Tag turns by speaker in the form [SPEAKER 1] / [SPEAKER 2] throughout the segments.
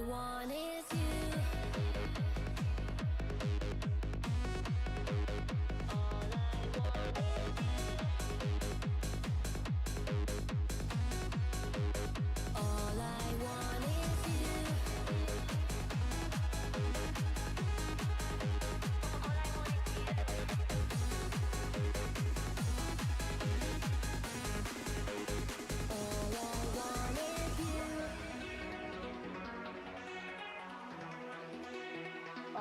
[SPEAKER 1] want is you. All I want is you. All I want is you. All I want is you. All I want is you.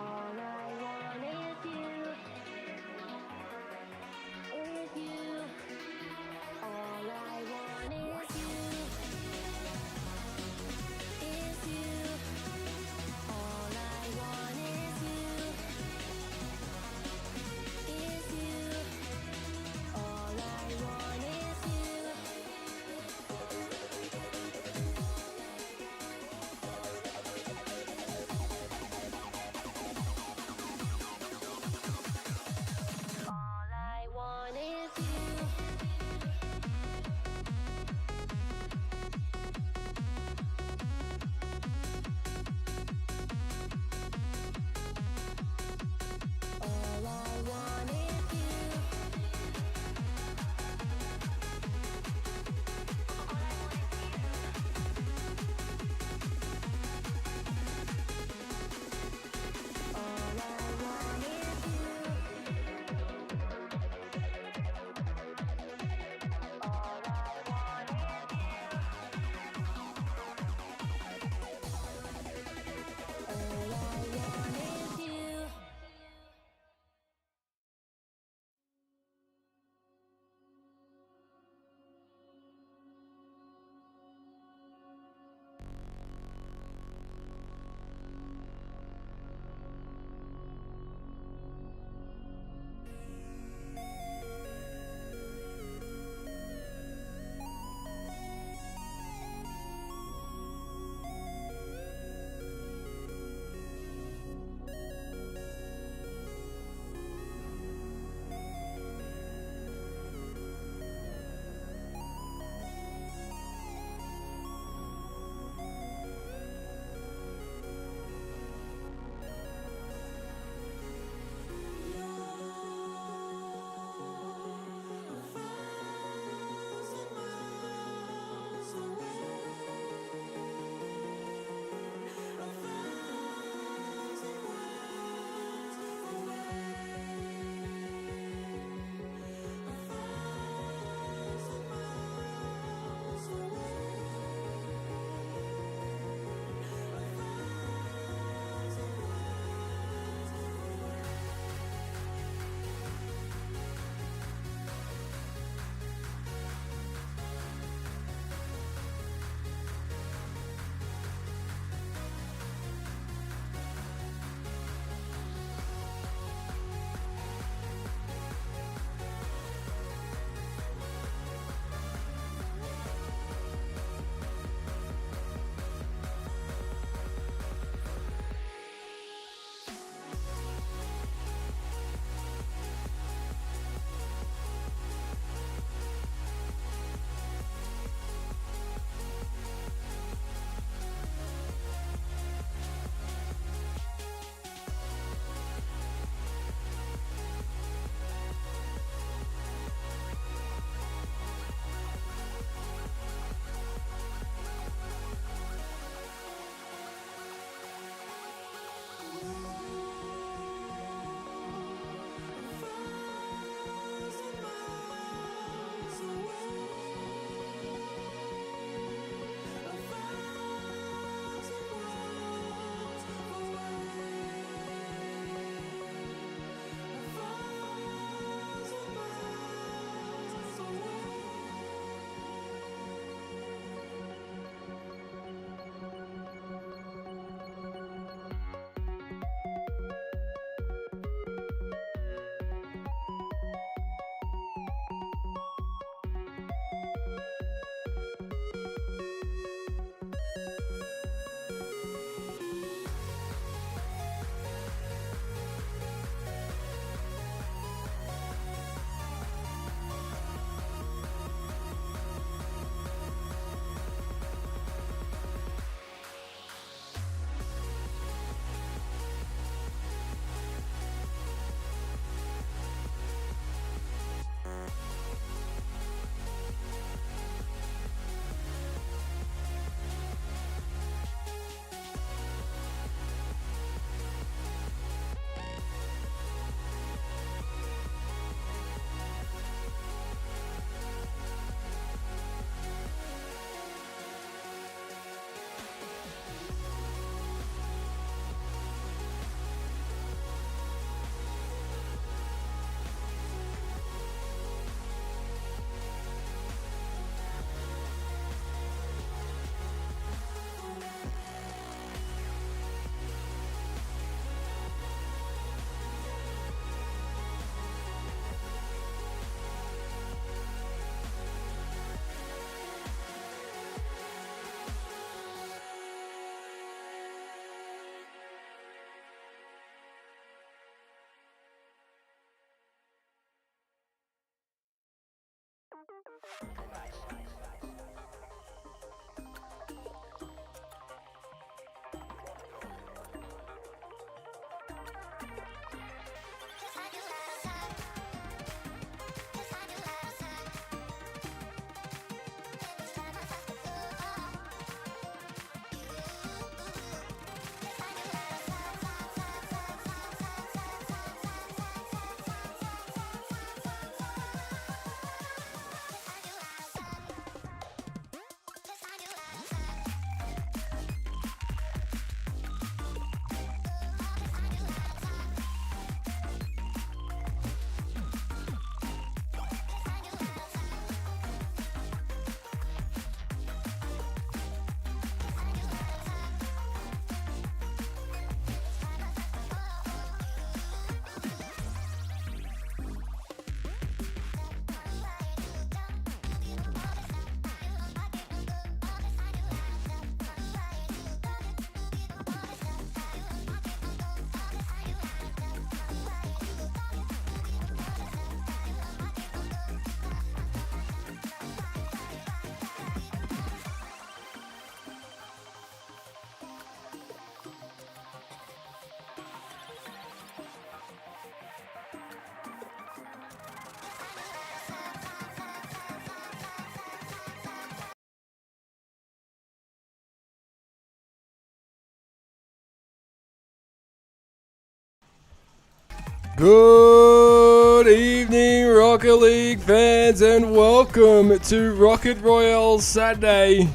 [SPEAKER 2] Good evening, Rocket League fans, and welcome to Rocket Royale Saturday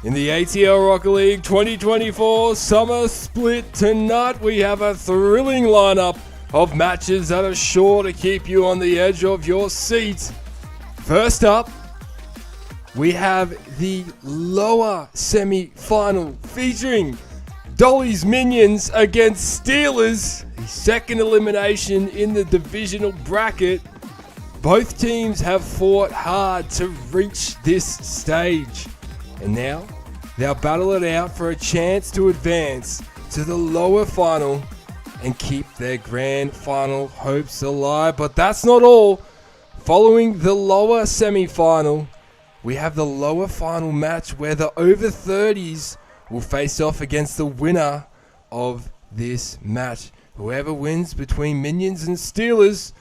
[SPEAKER 2] in the ATL Rocket League 2024 Summer Split. Tonight we have a thrilling lineup of matches that are sure to keep you on the edge of your seat. First up, we have the lower semi-final featuring Dolly's Minions against Steelers, the second elimination in the divisional bracket. Both teams have fought hard to reach this stage, and now they'll battle it out for a chance to advance to the lower final and keep their grand final hopes alive. But that's not all. Following the lower semi-final, we have the lower final match where the over 30s will face off against the winner of this match. Whoever wins between Minions and Steelers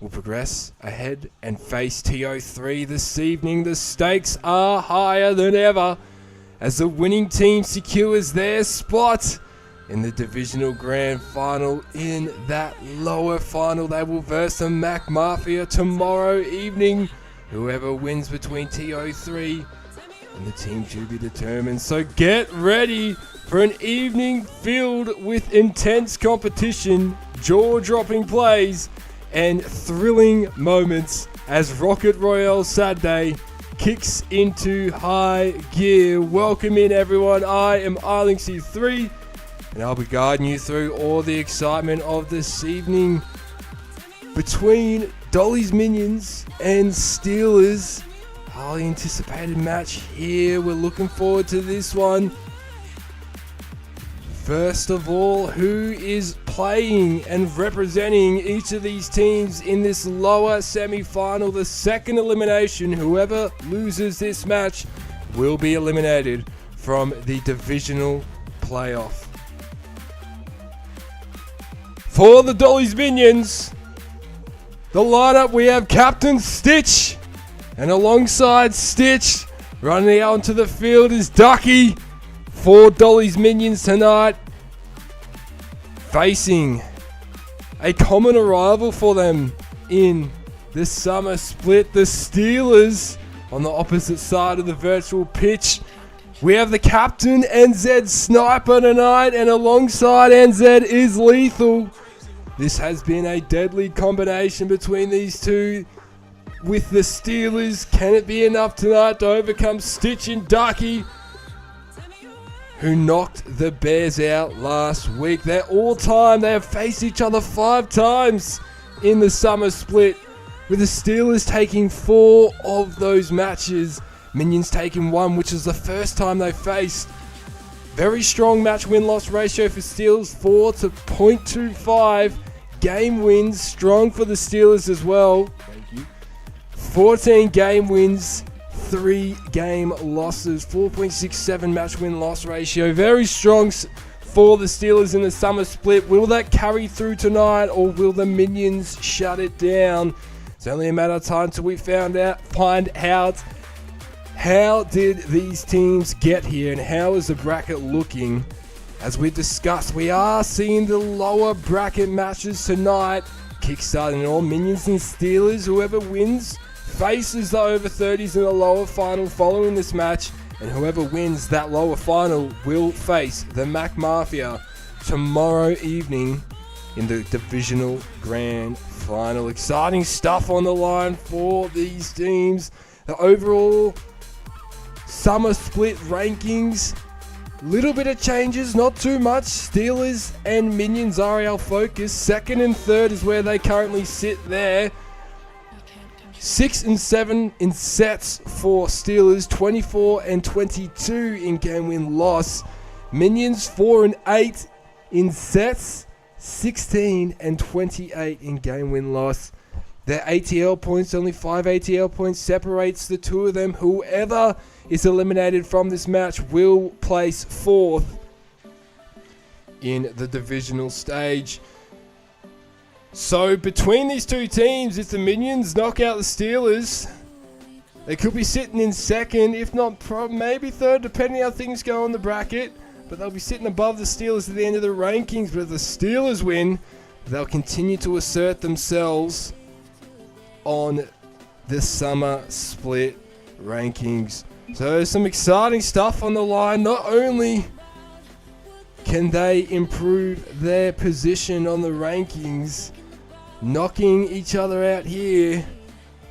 [SPEAKER 2] will progress ahead and face TO3 this evening. The stakes are higher than ever as the winning team secures their spot in the divisional grand final. In that lower final, they will verse the Mac Mafia tomorrow evening. Whoever wins between TO3 and the team to be determined. So get ready for an evening filled with intense competition, jaw-dropping plays, and thrilling moments as Rocket Royale Saturday kicks into high gear. Welcome in, everyone. I am ATLRL24, and I'll be guiding you through all the excitement of this evening between Dolly's Minions and Steelers. Highly anticipated match here. We're looking forward to this one. First of all, who is playing and representing each of these teams in this lower semi-final? The second elimination, whoever loses this match will be eliminated from the divisional playoff. For the Dolly's Minions, the lineup, we have Captain Stitch, and alongside Stitch, running out onto the field is Ducky. For Dolly's Minions tonight, facing a common rival for them in the summer split, the Steelers. On the opposite side of the virtual pitch, we have the Captain NZ Sniper tonight, and alongside NZ is Lethal. This has been a deadly combination between these two. With the Steelers, can it be enough tonight to overcome Stitch and Ducky, who knocked the Bears out last week? They're all-time. They have faced each other 5 times in the summer split, with the Steelers taking 4 of those matches. Minions taking 1, which is the first time they faced. Very strong match win-loss ratio for Steelers, 4 to 0.25. Game wins strong for the Steelers as well. 14 game wins, 3 game losses, 4.67 match win-loss ratio. Very strong for the Steelers in the summer split. Will that carry through tonight, or will the Minions shut it down? It's only a matter of time till we find out how did these teams get here, and how is the bracket looking? As we discussed, we are seeing the lower bracket matches tonight, kickstarting all Minions and Steelers. Whoever wins faces the over 30s in the lower final following this match, and whoever wins that lower final will face the Mac Mafia tomorrow evening in the divisional grand final. Exciting stuff on the line for these teams. The overall summer split rankings, little bit of changes, not too much. Steelers and Minions are our focus. Second and third is where they currently sit there. 6 and 7 in sets for Steelers, 24 and 22 in game win loss. Minions 4 and 8 in sets, 16 and 28 in game win loss. Their ATL points, only 5 ATL points separates the two of them. Whoever is eliminated from this match will place 4th in the divisional stage. So between these two teams, if the Minions knock out the Steelers, they could be sitting in second, if not maybe third, depending how things go on the bracket. But they'll be sitting above the Steelers at the end of the rankings. But if the Steelers win, they'll continue to assert themselves on the summer split rankings. So some exciting stuff on the line. Not only can they improve their position on the rankings, knocking each other out here,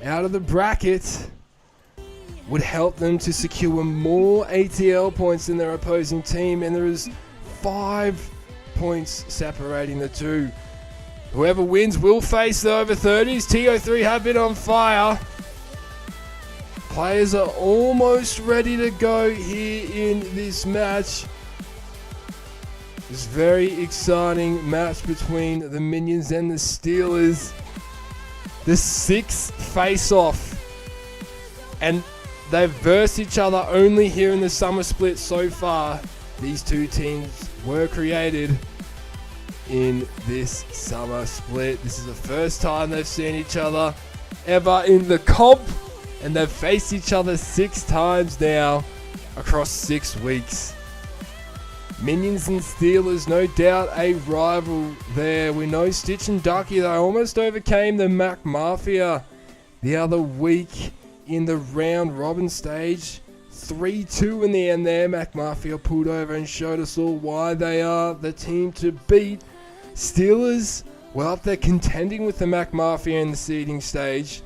[SPEAKER 2] out of the bracket, would help them to secure more ATL points than their opposing team, and there is 5 points separating the two. Whoever wins will face the over 30s. TO3 have been on fire. Players are almost ready to go here in this match. This very exciting match between the Minions and the Steelers. The 6th face-off. And they've versed each other only here in the summer split so far. These two teams were created in this summer split. This is the first time they've seen each other ever in the comp, and they've faced each other 6 times now across 6 weeks. Minions and Steelers, no doubt a rival there. We know Stitch and Ducky, they almost overcame the Mac Mafia the other week in the round robin stage. 3-2 in the end there. Mac Mafia pulled over and showed us all why they are the team to beat. Steelers, well, they're contending with the Mac Mafia in the seeding stage.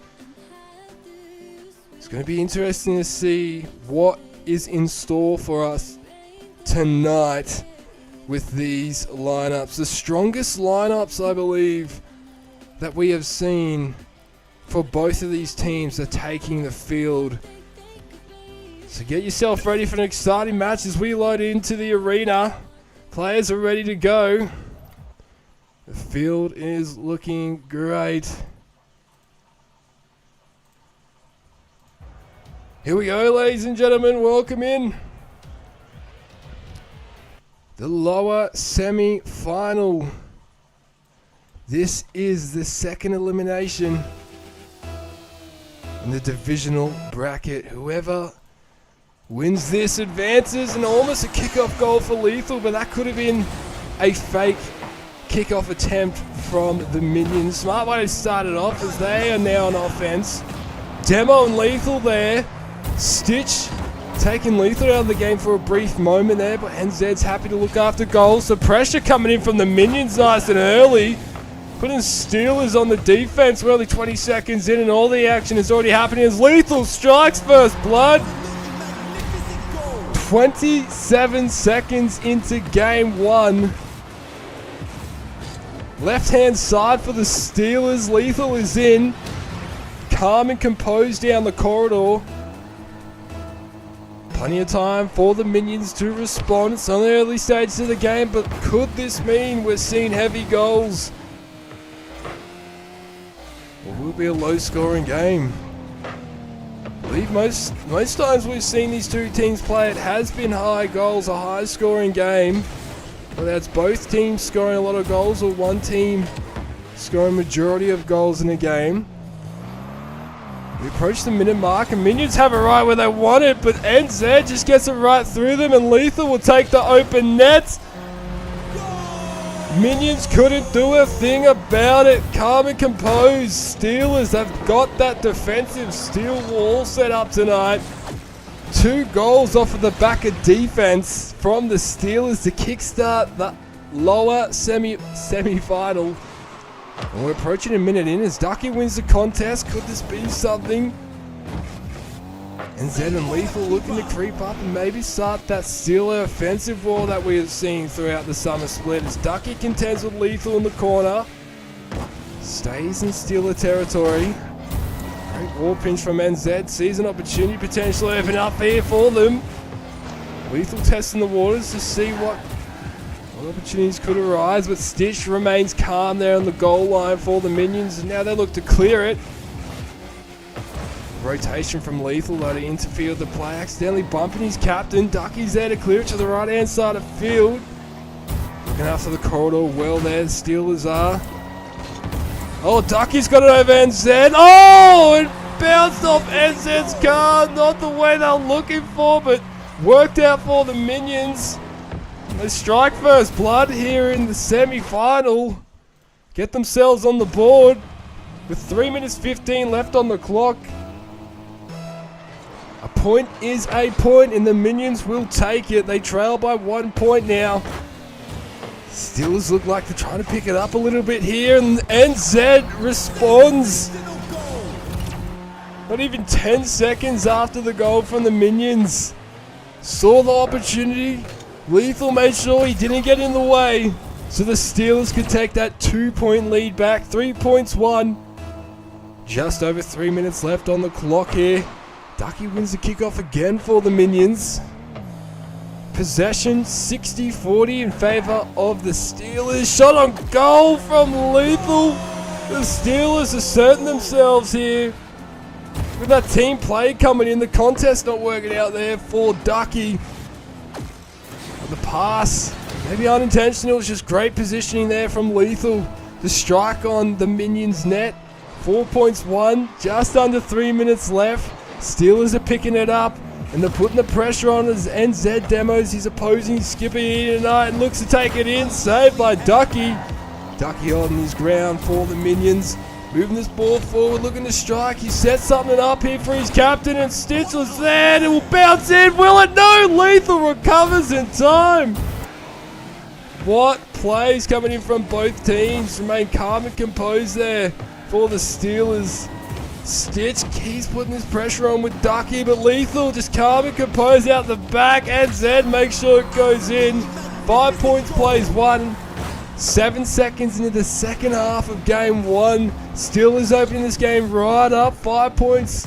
[SPEAKER 2] It's going to be interesting to see what is in store for us tonight with these lineups. The strongest lineups, I believe, that we have seen for both of these teams are taking the field. So get yourself ready for an exciting match as we load into the arena. Players are ready to go. The field is looking great. Here we go, ladies and gentlemen. Welcome in. The lower semi-final. This is the second elimination in the divisional bracket. Whoever wins this advances, and almost a kickoff goal for Lethal, but that could have been a fake kickoff attempt from the Minions. Smart way to start it off as they are now on offense. Demo and Lethal there. Stitch taking Lethal out of the game for a brief moment there, but NZ's happy to look after goals. The pressure coming in from the Minions nice and early. Putting Steelers on the defense. We're only 20 seconds in and all the action is already happening as Lethal strikes first blood. 27 seconds into game 1. Left-hand side for the Steelers. Lethal is in. Calm and composed down the corridor. Plenty of time for the Minions to respond. It's on the early stages of the game, but could this mean we're seeing heavy goals? Or will it be a low-scoring game? I believe most times we've seen these two teams play, it has been high goals, a high-scoring game. Whether that's both teams scoring a lot of goals or one team scoring majority of goals in a game. We approach the minute mark and Minions have it right where they want it, but NZ just gets it right through them and Lethal will take the open net. Minions couldn't do a thing about it. Calm and composed. Steelers have got that defensive steel wall set up tonight. 2 goals off of the back of defense from the Steelers to kickstart the lower semi-final. And we're approaching a minute in as Ducky wins the contest. Could this be something? And Zed and Lethal looking to creep up and maybe start that Steeler offensive wall that we have seen throughout the summer split. As Ducky contends with Lethal in the corner. Stays in Steeler territory. Great wall pinch from NZ. Sees an opportunity potentially open up here for them. Lethal testing the waters to see what opportunities could arise, but Stitch remains calm there on the goal line for the Minions, and now they look to clear it. Rotation from Lethal though to interfere with the play, accidentally bumping his captain. Ducky's there to clear it to the right hand side of field. Looking after the corridor well there, the Steelers are. Oh, Ducky's got it over NZ. Oh, it bounced off NZ's car. Not the way they're looking for, but worked out for the Minions. They strike first blood here in the semi-final. get themselves on the board with 3 minutes 15 left on the clock. A point is a point, and the Minions will take it. They trail by 1 point now. Steelers look like they're trying to pick it up a little bit here, and NZ responds. Not even 10 seconds after the goal from the Minions. Saw the opportunity. Lethal made sure he didn't get in the way, so the Steelers could take that 2-point lead back. 3 points won. Just over 3 minutes left on the clock here. Ducky wins the kickoff again for the Minions. Possession 60-40 in favor of the Steelers. Shot on goal from Lethal. The Steelers asserting themselves here. With that team play coming in, the contest not working out there for Ducky. The pass, maybe unintentional, it's just great positioning there from Lethal. The strike on the Minions net. 4 points won, just under 3 minutes left. Steelers are picking it up, and they're putting the pressure on as NZ demos his opposing skipper here tonight and looks to take it in. Saved by Ducky. Ducky on his ground for the Minions. Moving this ball forward, looking to strike. He sets something up here for his captain, and Stitch was there, and it will bounce in. Will it? No! Lethal recovers in time. What plays coming in from both teams. Remain calm and composed there for the Steelers. Stitch keeps putting his pressure on with Ducky, but Lethal just calm and composed out the back, and Zed makes sure it goes in. 5 points plays one. 7 seconds into the second half of game one. Steelers opening this game right up. 5 points.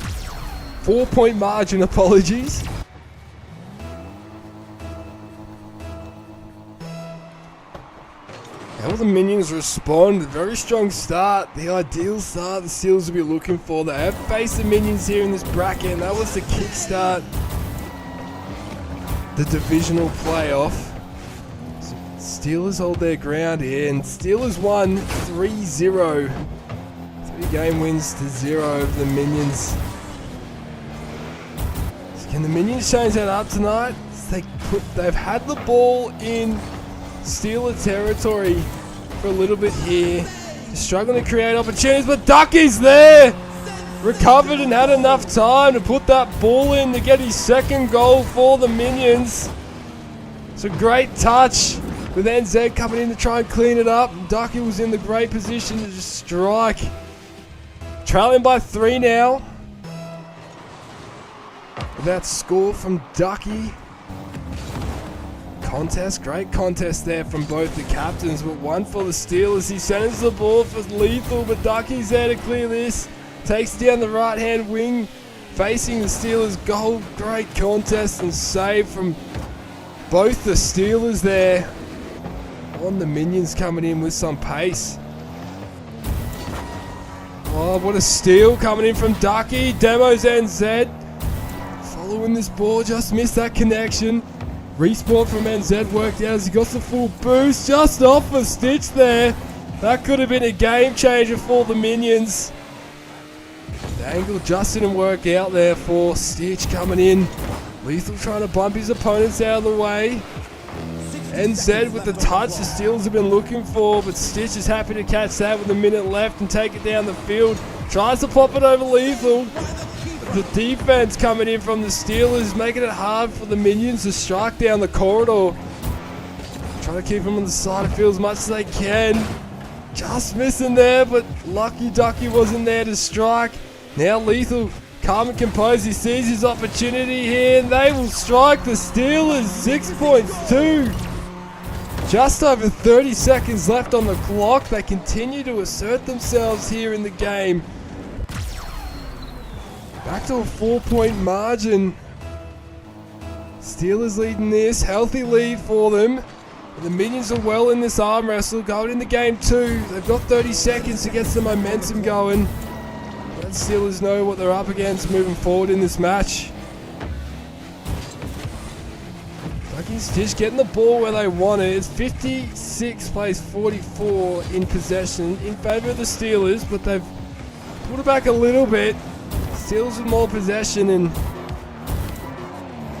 [SPEAKER 2] 4 point margin, apologies. How will the Minions respond? Very strong start. The ideal start the Steelers will be looking for. They have faced the Minions here in this bracket, and that was the kickstart. The divisional playoff. Steelers hold their ground here, and Steelers won 3-0. 3 game wins to 0 over the Minions. Can the Minions change that up tonight? They've had the ball in Steeler territory for a little bit here. They're struggling to create opportunities, but Ducky's there! Recovered and had enough time to put that ball in to get his second goal for the Minions. It's a great touch. With NZ coming in to try and clean it up. Ducky was in the great position to just strike. Trailing by 3 now. With that score from Ducky. Contest, great contest there from both the captains, but one for the Steelers. He sends the ball for Lethal, but Ducky's there to clear this. Takes down the right hand wing, facing the Steelers goal. Great contest and save from both the Steelers there. On the Minions coming in with some pace. Oh, what a steal coming in from Ducky. Demos NZ. Following this ball, just missed that connection. Respawn from NZ worked out as he got the full boost. Just off of Stitch there. That could have been a game changer for the Minions. The angle just didn't work out there for Stitch coming in. Lethal trying to bump his opponents out of the way. NZ with the touch the Steelers have been looking for, but Stitch is happy to catch that with a minute left and take it down the field. Tries to pop it over Lethal. The defense coming in from the Steelers, making it hard for the Minions to strike down the corridor. Trying to keep him on the side of the field as much as they can. Just missing there, but lucky Ducky wasn't there to strike. Now Lethal, calm and composed, he sees his opportunity here, and they will strike the Steelers. 6 points, 2. Just over 30 seconds left on the clock. They continue to assert themselves here in the game. Back to a 4 point margin. Steelers leading this. Healthy lead for them. The Minions are well in this arm wrestle. Going into game 2. They've got 30 seconds to get some momentum going. Let Steelers know what they're up against moving forward in this match. Ducky's just getting the ball where they want it. It's 56 plays 44 in possession in favour of the Steelers, but they've pulled it back a little bit. Steelers with more possession, and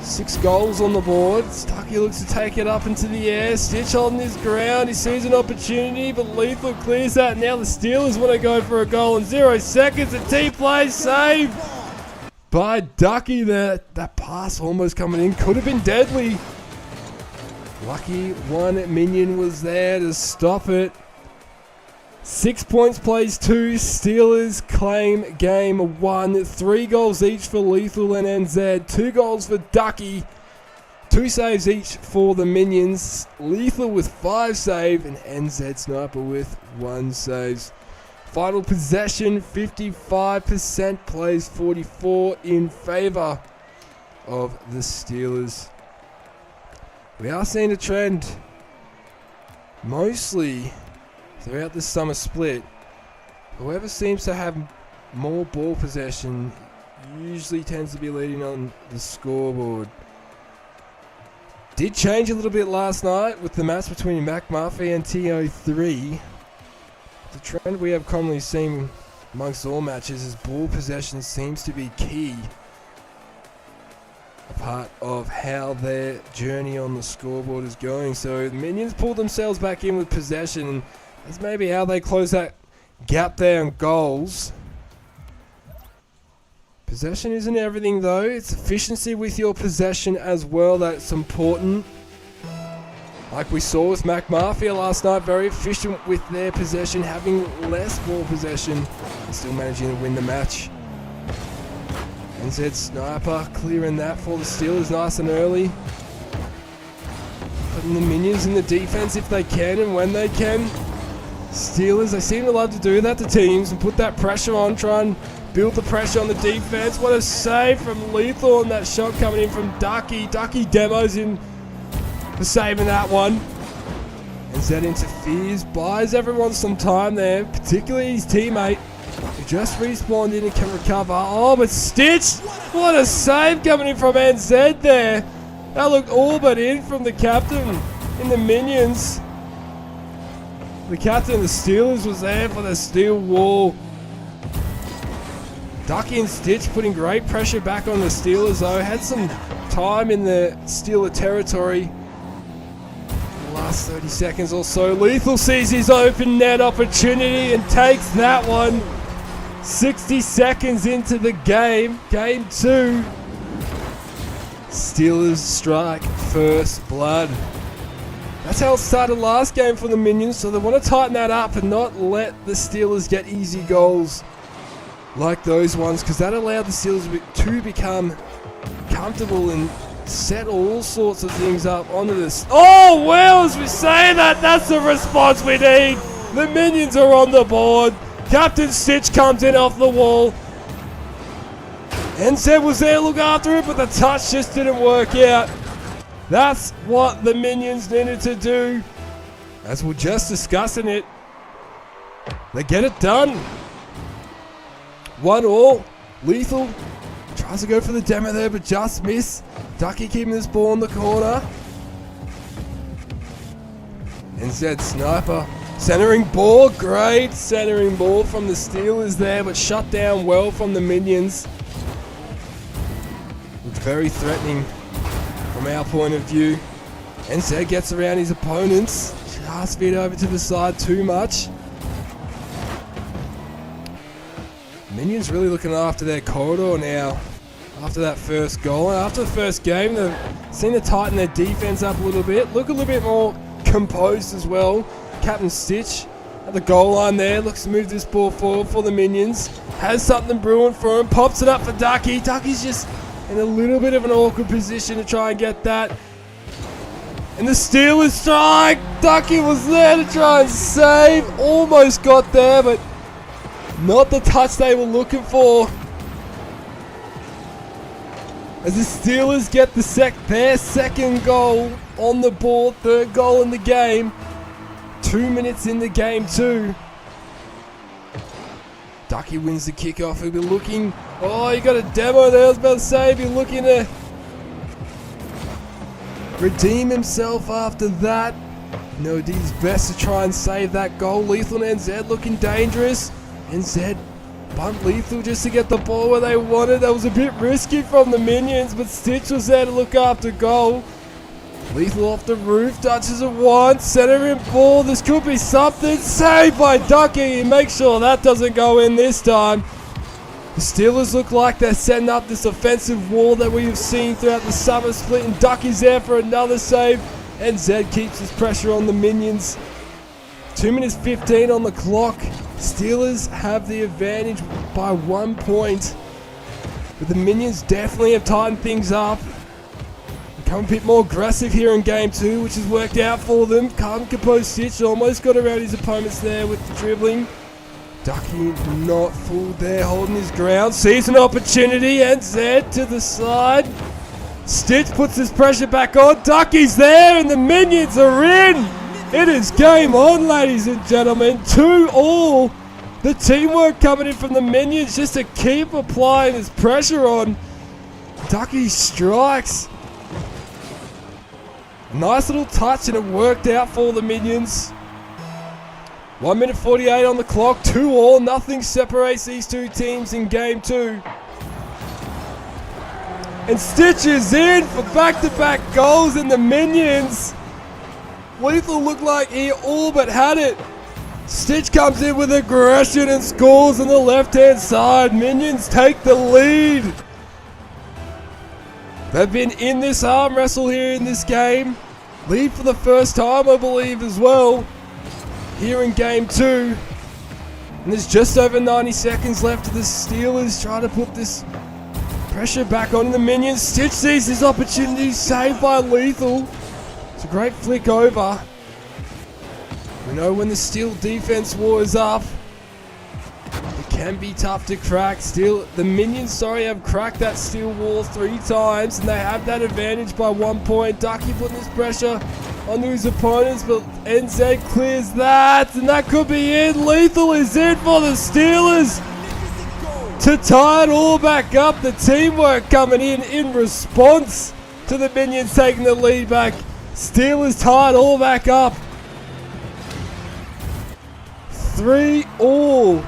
[SPEAKER 2] 6 goals on the board. Stucky looks to take it up into the air. Stitch holding his ground. He sees an opportunity, but Lethal clears that. Now the Steelers want to go for a goal in 0 seconds. A T-play save by Ducky there. That pass almost coming in. Could have been deadly. Lucky one minion was there to stop it. 6 points plays 2. Steelers claim game 1. 3 goals each for Lethal and NZ. 2 goals for Ducky. 2 saves each for the minions. Lethal with 5 save and NZ Sniper with 1 save. Final possession 55% plays 44 in favour of the Steelers. We are seeing a trend mostly throughout this summer split. Whoever seems to have more ball possession usually tends to be leading on the scoreboard. Did change a little bit last night with the match between McMurphy and TO3. The trend we have commonly seen amongst all matches is ball possession seems to be key. A part of how their journey on the scoreboard is going. So the minions pulled themselves back in with possession, and that's maybe how they close that gap there on goals. Possession isn't everything though. It's efficiency with your possession as well that's important. Like we saw with McMurphy last night, very efficient with their possession, having less ball possession, and still managing to win the match. NZ Sniper clearing that for the Steelers nice and early. Putting the minions in the defense if they can and when they can. Steelers, they seem to love to do that to teams and put that pressure on, try and build the pressure on the defense. What a save from Lethal and that shot coming in from Ducky. Ducky demos him for saving that one. NZ interferes, buys everyone some time there, particularly his teammate, who just respawned in and can recover. Oh, but Stitch! What a save coming in from NZ there. That looked all but in from the captain in the minions. The captain of the Steelers was there for the steel wall. Ducky and Stitch putting great pressure back on the Steelers though. Had some time in the Steeler territory. The last 30 seconds or so. Lethal sees his open net opportunity and takes that one. 60 seconds into the game. Game 2. Steelers strike first blood. That's how it started last game for the minions, so they want to tighten that up and not let the Steelers get easy goals like those ones, because that allowed the Steelers to become comfortable and set all sorts of things up onto this. Oh, well, as we say that, that's the response we need. The minions are on the board. Captain Stitch comes in off the wall. NZ was there to look after it, but the touch just didn't work out. That's what the minions needed to do. As we're just discussing it, they get it done. 1-1. Lethal tries to go for the demo there, but just miss. Ducky keeping this ball in the corner. NZ Sniper centering ball. Great centering ball from the Steelers there, but shut down well from the minions. It's very threatening from our point of view. NZ gets around his opponents. Just feed over to the side too much. Minions really looking after their corridor now. After that first goal and after the first game, they've seen to tighten their defense up a little bit. Look a little bit more composed as well. Captain Stitch at the goal line there. Looks to move this ball forward for the minions. Has something brewing for him. Pops it up for Ducky. Ducky's just in a little bit of an awkward position to try and get that. And the Steelers strike. Ducky was there to try and save. Almost got there, but not the touch they were looking for. As the Steelers get their second goal on the board, third goal in the game. 2 minutes in the game 2. Ducky wins the kickoff. He'll be looking. Oh, you got a demo there. I was about to say, he'll be looking to redeem himself after that. No, did his best to try and save that goal. Lethal and NZ looking dangerous. NZ Bunt Lethal just to get the ball where they wanted. That was a bit risky from the minions, but Stitch was there to look after goal. Lethal off the roof, touches it once, center in ball. This could be something. Saved by Ducky. Make sure that doesn't go in this time. The Steelers look like they're setting up this offensive wall that we have seen throughout the summer split, and Ducky's there for another save, and Zed keeps his pressure on the minions. 2 minutes 15 on the clock. Steelers have the advantage by 1 point, but the minions definitely have tightened things up. Become a bit more aggressive here in game 2, which has worked out for them. Calm, composed Stitch almost got around his opponents there with the dribbling. Ducky not fooled there, holding his ground. Sees an opportunity, and Zed to the side. Stitch puts his pressure back on. Ducky's there, and the minions are in. It is game on, ladies and gentlemen. 2-all. The teamwork coming in from the minions just to keep applying this pressure on. Ducky strikes. Nice little touch, and it worked out for the minions. 1 minute 48 on the clock, 2-all. Nothing separates these two teams in game 2. And Stitch is in for back-to-back goals, and the minions. Lethal looked like he all but had it. Stitch comes in with aggression and scores on the left-hand side. Minions take the lead. They've been in this arm wrestle here in this game. Lead for the first time, I believe, as well. Here in game 2. And there's just over 90 seconds left of the Steelers trying to put this pressure back on the minions. Stitch sees his opportunity, saved by Lethal. It's a great flick over. We know when the Steel defense war is up, it can be tough to crack. The minions, have cracked that Steel wall 3 times, and they have that advantage by 1 point. Ducky putting this pressure onto his opponents, but NZ clears that, and that could be it. Lethal is in for the Steelers to tie it all back up. The teamwork coming in response to the minions taking the lead back. Steelers tied all back up. 3-all.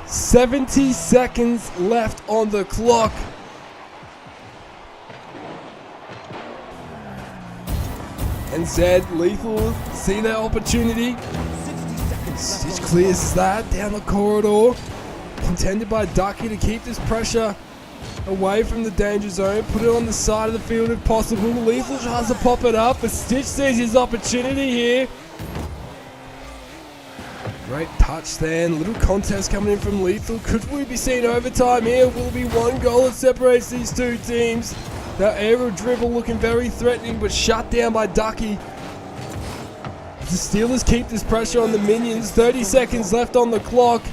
[SPEAKER 2] 70 seconds left on the clock. And Zed, Lethal see their opportunity. Stitch clears that down the corridor. Contended by Ducky to keep this pressure away from the danger zone. Put it on the side of the field if possible. Lethal tries to pop it up, but Stitch sees his opportunity here. Great touch there. Little contest coming in from Lethal. Could we be seeing overtime here? Will it be 1 goal that separates these two teams? That aerial dribble looking very threatening, but shut down by Ducky. The Steelers keep this pressure on the minions. 30 seconds left on the clock.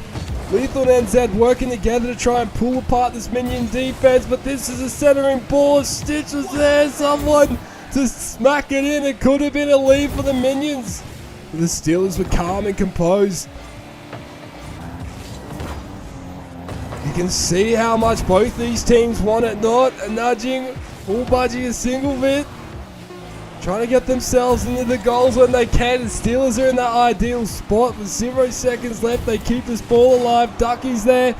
[SPEAKER 2] Lethal and NZ working together to try and pull apart this minion defense, but this is a centering ball. Stitch was there. Someone to smack it in. It could have been a lead for the minions. The Steelers were calm and composed. You can see how much both these teams want it. Not a nudging or budging a single bit. Trying to get themselves into the goals when they can. The Steelers are in that ideal spot with 0 seconds left. They keep this ball alive. Ducky's there.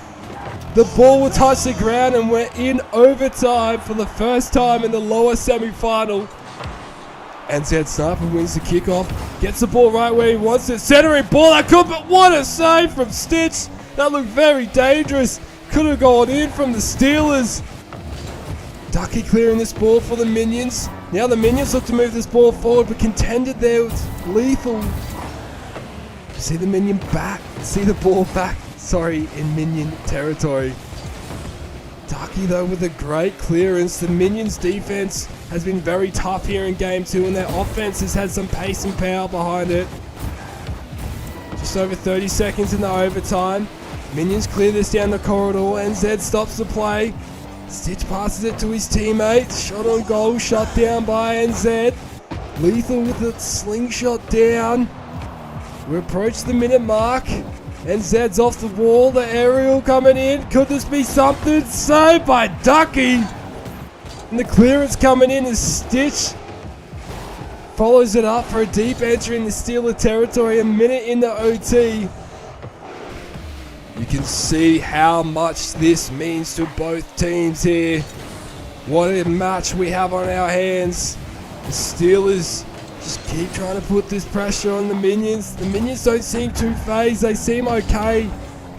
[SPEAKER 2] The ball will touch the ground, and we're in overtime for the first time in the lower semi-final. NZ Sniper wins the kickoff. Gets the ball right where he wants it. Centering ball. That could, but what a save from Stitch. That looked very dangerous. Could have gone in from the Steelers. Ducky clearing this ball for the minions. Now the minions look to move this ball forward, but contended there with Lethal. See the minion back. See the ball back. Sorry, in minion territory. Ducky though with a great clearance. The minions defense has been very tough here in game 2, and their offense has had some pace and power behind it. Just over 30 seconds in the overtime. Minions clear this down the corridor, and Zed stops the play. Stitch passes it to his teammate. Shot on goal, shut down by NZ. Lethal with the slingshot down. We approach the minute mark. NZ's off the wall. The aerial coming in. Could this be something? Saved by Ducky. And the clearance coming in as Stitch follows it up for a deep entry in the Steeler territory. A minute in the OT. You can see how much this means to both teams here. What a match we have on our hands. The Steelers just keep trying to put this pressure on the Minions. The Minions don't seem too phased. They seem okay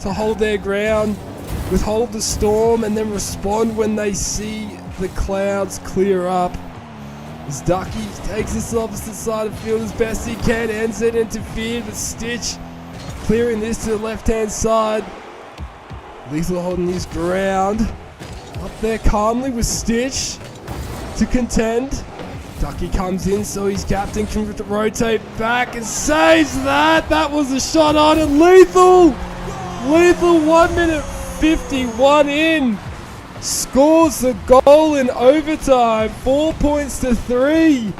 [SPEAKER 2] to hold their ground, withhold the storm, and then respond when they see the clouds clear up. As Ducky takes this opposite side of the field as best he can, NZ interfered, but Stitch clearing this to the left-hand side. Lethal holding his ground. Up there calmly with Stitch to contend. Ducky comes in so his captain can rotate back and saves that. That was a shot on and Lethal 1 minute 51 in. Scores the goal in overtime. 4 points to 3.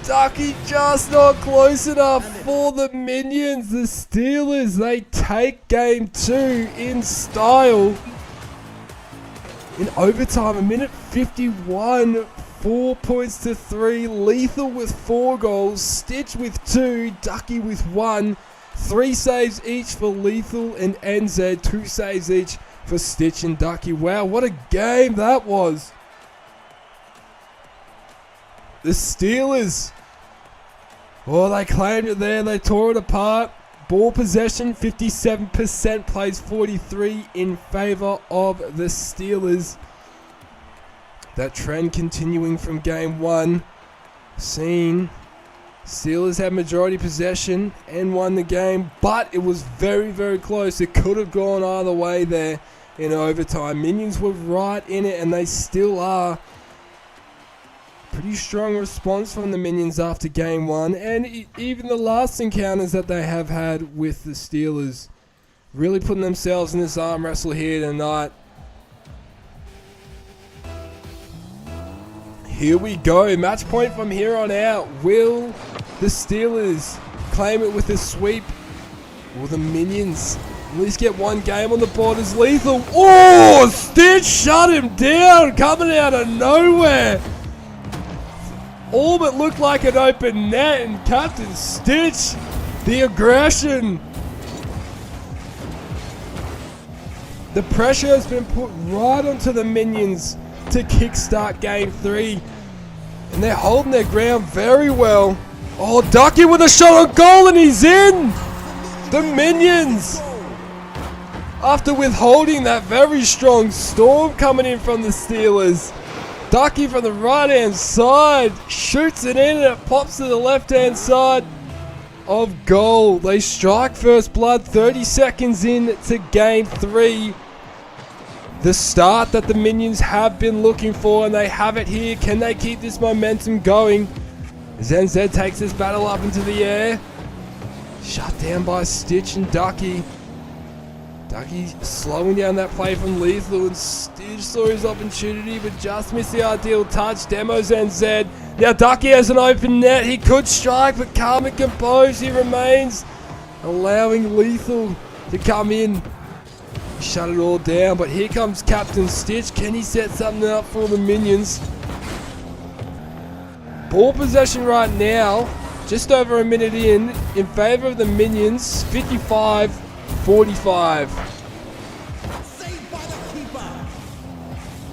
[SPEAKER 2] Ducky just not close enough for the Minions. The Steelers, they take game 2 in style. In overtime, 1 minute 51, 4 points to 3. Lethal with 4 goals, Stitch with 2, Ducky with 1. 3 saves each for Lethal and NZ, 2 saves each for Stitch and Ducky. Wow, what a game that was. The Steelers, oh, they claimed it there. They tore it apart. Ball possession, 57%, plays 43 in favor of the Steelers. That trend continuing from game 1. Seeing Steelers had majority possession and won the game, but it was very, very close. It could have gone either way there in overtime. Minions were right in it, and they still are. Pretty strong response from the Minions after game 1, and even the last encounters that they have had with the Steelers. Really putting themselves in this arm wrestle here tonight. Here we go, match point from here on out. Will the Steelers claim it with a sweep? Will the Minions at least get one game on the board as Lethal? Oh, Stitch shut him down, coming out of nowhere. All but looked like an open net, and Captain Stitch, the aggression. The pressure has been put right onto the Minions to kickstart game 3. And they're holding their ground very well. Oh, Ducky with a shot on goal, and he's in! The Minions, after withholding that very strong storm coming in from the Steelers. Ducky from the right-hand side shoots it in, and it pops to the left-hand side of goal. They strike first blood 30 seconds in to game 3. The start that the Minions have been looking for, and they have it here. Can they keep this momentum going? ZenZ takes this battle up into the air. Shut down by Stitch and Ducky. Ducky slowing down that play from Lethal, and Stitch saw his opportunity but just missed the ideal touch. Demos NZ. Now Ducky has an open net. He could strike, but calm and composed he remains, allowing Lethal to come in. Shut it all down, but here comes Captain Stitch. Can he set something up for the Minions? Ball possession right now, just over a minute in favor of the Minions, 55-45.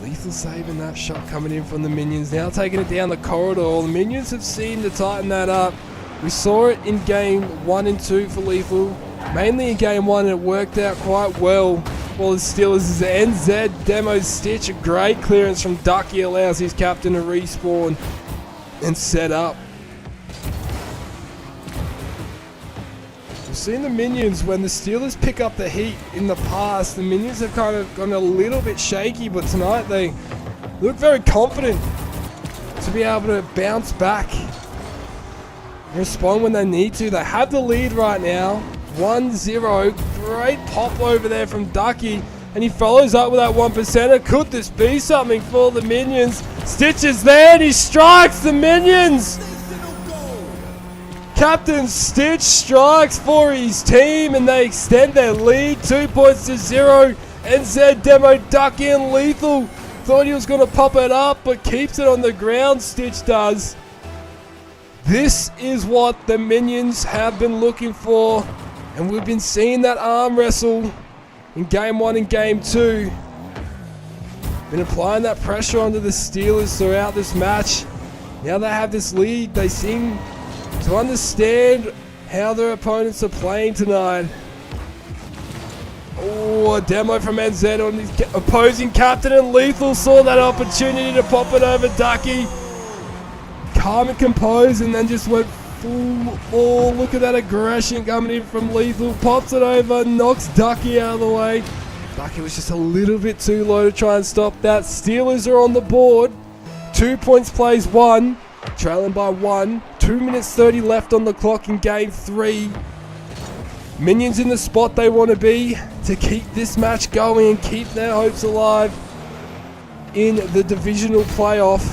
[SPEAKER 2] Lethal saving that shot coming in from the Minions. Now taking it down the corridor. The Minions have seemed to tighten that up. We saw it in game 1 and 2 for Lethal. Mainly in game 1, it worked out quite well. While the Steelers is NZ Demo Stitch. A great clearance from Ducky allows his captain to respawn and set up. We've seen the Minions, when the Steelers pick up the heat in the past, the Minions have kind of gone a little bit shaky, but tonight they look very confident to be able to bounce back and respond when they need to. They have the lead right now, 1-0. Great pop over there from Ducky, and he follows up with that 1%er. Could this be something for the Minions? Stitch is there, and he strikes the Minions. Captain Stitch strikes for his team, and they extend their lead 2 points to 0. NZ Demo, Ducky, and Lethal thought he was going to pop it up, but keeps it on the ground. Stitch does. This is what the Minions have been looking for. And we've been seeing that arm wrestle in Game 1 and Game 2. Been applying that pressure onto the Steelers throughout this match. Now they have this lead. They seem to understand how their opponents are playing tonight. Oh, a demo from NZ on his opposing captain, and Lethal saw that opportunity to pop it over Ducky. Calm and composed, and then just went full. Oh, look at that aggression coming in from Lethal. Pops it over, knocks Ducky out of the way. Ducky was just a little bit too low to try and stop that. Steelers are on the board. 2 points plays 1, trailing by 1. 2 minutes 30 left on the clock in Game 3. Minions in the spot they want to be to keep this match going and keep their hopes alive in the divisional playoff.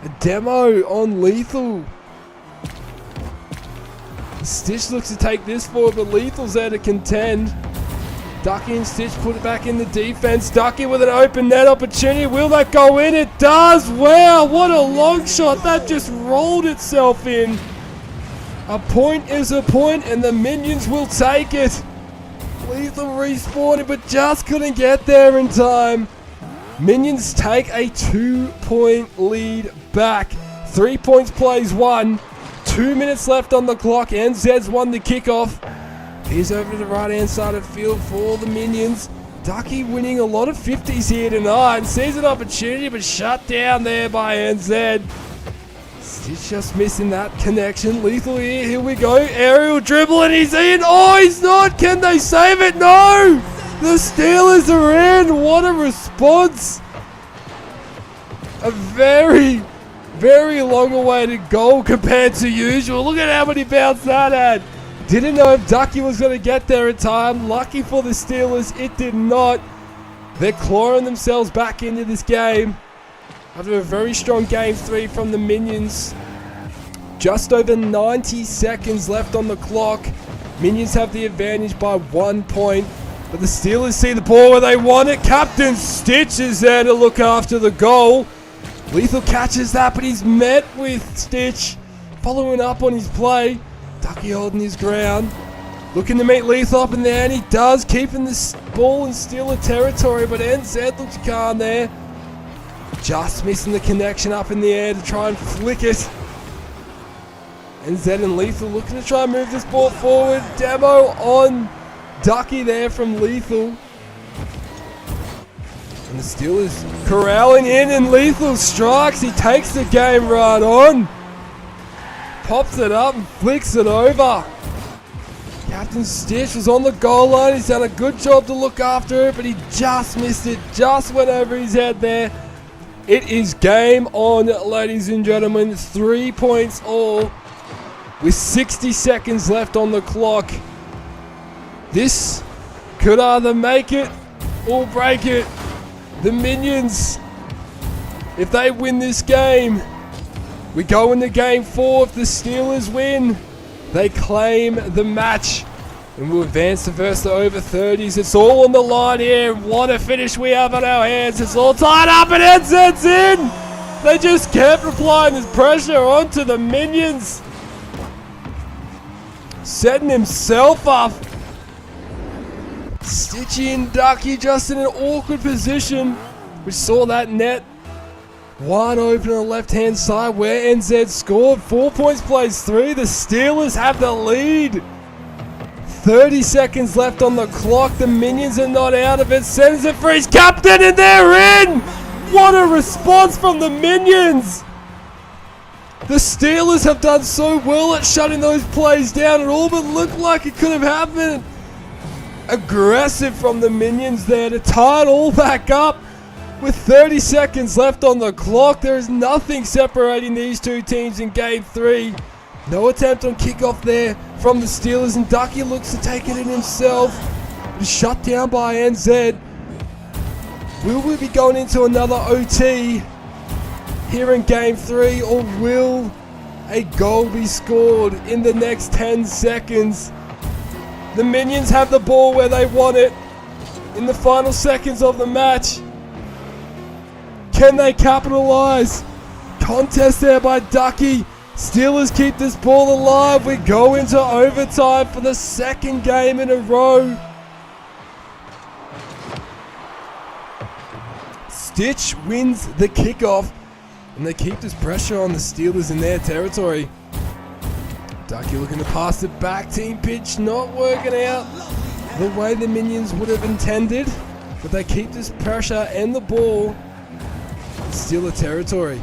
[SPEAKER 2] A demo on Lethal. Stitch looks to take this forward, but Lethal's there to contend. Ducky and Stitch put it back in the defense. Ducky with an open net opportunity. Will that go in? It does. Wow, what a long shot. That just rolled itself in. A point is a point, and the Minions will take it. Lethal respawning, but just couldn't get there in time. Minions take a 2-point lead back. 3 points plays 1. 2 minutes left on the clock. NZ's won the kickoff. Here's over to the right-hand side of the field for the Minions. Ducky winning a lot of 50s here tonight. Sees an opportunity, but shut down there by NZ. Stitch just missing that connection. Lethal here we go. Aerial dribble, and he's in. Oh, he's not. Can they save it? No! The Steelers are in. What a response. A very, very long-awaited goal compared to usual. Look at how many bounce that had. Didn't know if Ducky was going to get there in time. Lucky for the Steelers, it did not. They're clawing themselves back into this game after a very strong Game 3 from the Minions. Just over 90 seconds left on the clock. Minions have the advantage by 1 point. But the Steelers see the ball where they want it. Captain Stitch is there to look after the goal. Lethal catches that, but he's met with Stitch following up on his play. Ducky holding his ground. Looking to meet Lethal up in there, and he does, keeping this ball in Steeler territory, but NZ looks calm there. Just missing the connection up in the air to try and flick it. NZ and Lethal looking to try and move this ball forward. Demo on Ducky there from Lethal. And the Steelers corralling in, and Lethal strikes. He takes the game right on. Pops it up and flicks it over. Captain Stitch was on the goal line. He's done a good job to look after it, but he just missed it. Just went over his head there. It is game on, ladies and gentlemen. 3 points all with 60 seconds left on the clock. This could either make it or break it. The Minions, if they win this game, we go into Game 4. If the Steelers win, they claim the match and will advance to versus the over 30s. It's all on the line here. What a finish we have on our hands. It's all tied up, and NZ's in. They just kept applying this pressure onto the Minions. Setting himself up. Stitchy and Ducky just in an awkward position. We saw that net wide open on the left-hand side where NZ scored. 4 points plays 3. The Steelers have the lead. 30 seconds left on the clock. The Minions are not out of it. Sends it for his captain, and they're in. What a response from the Minions. The Steelers have done so well at shutting those plays down. It all but looked like it could have happened. Aggressive from the Minions there to tie it all back up. With 30 seconds left on the clock, there is nothing separating these two teams in Game 3. No attempt on kickoff there from the Steelers, and Ducky looks to take it in himself. Shut down by NZ. Will we be going into another OT here in Game 3, or will a goal be scored in the next 10 seconds? The Minions have the ball where they want it in the final seconds of the match. Can they capitalize? Contest there by Ducky. Steelers keep this ball alive. We go into overtime for the second game in a row. Stitch wins the kickoff, and they keep this pressure on the Steelers in their territory. Ducky looking to pass it back. Team pitch not working out the way the Minions would have intended, but they keep this pressure and the ball in Steeler territory.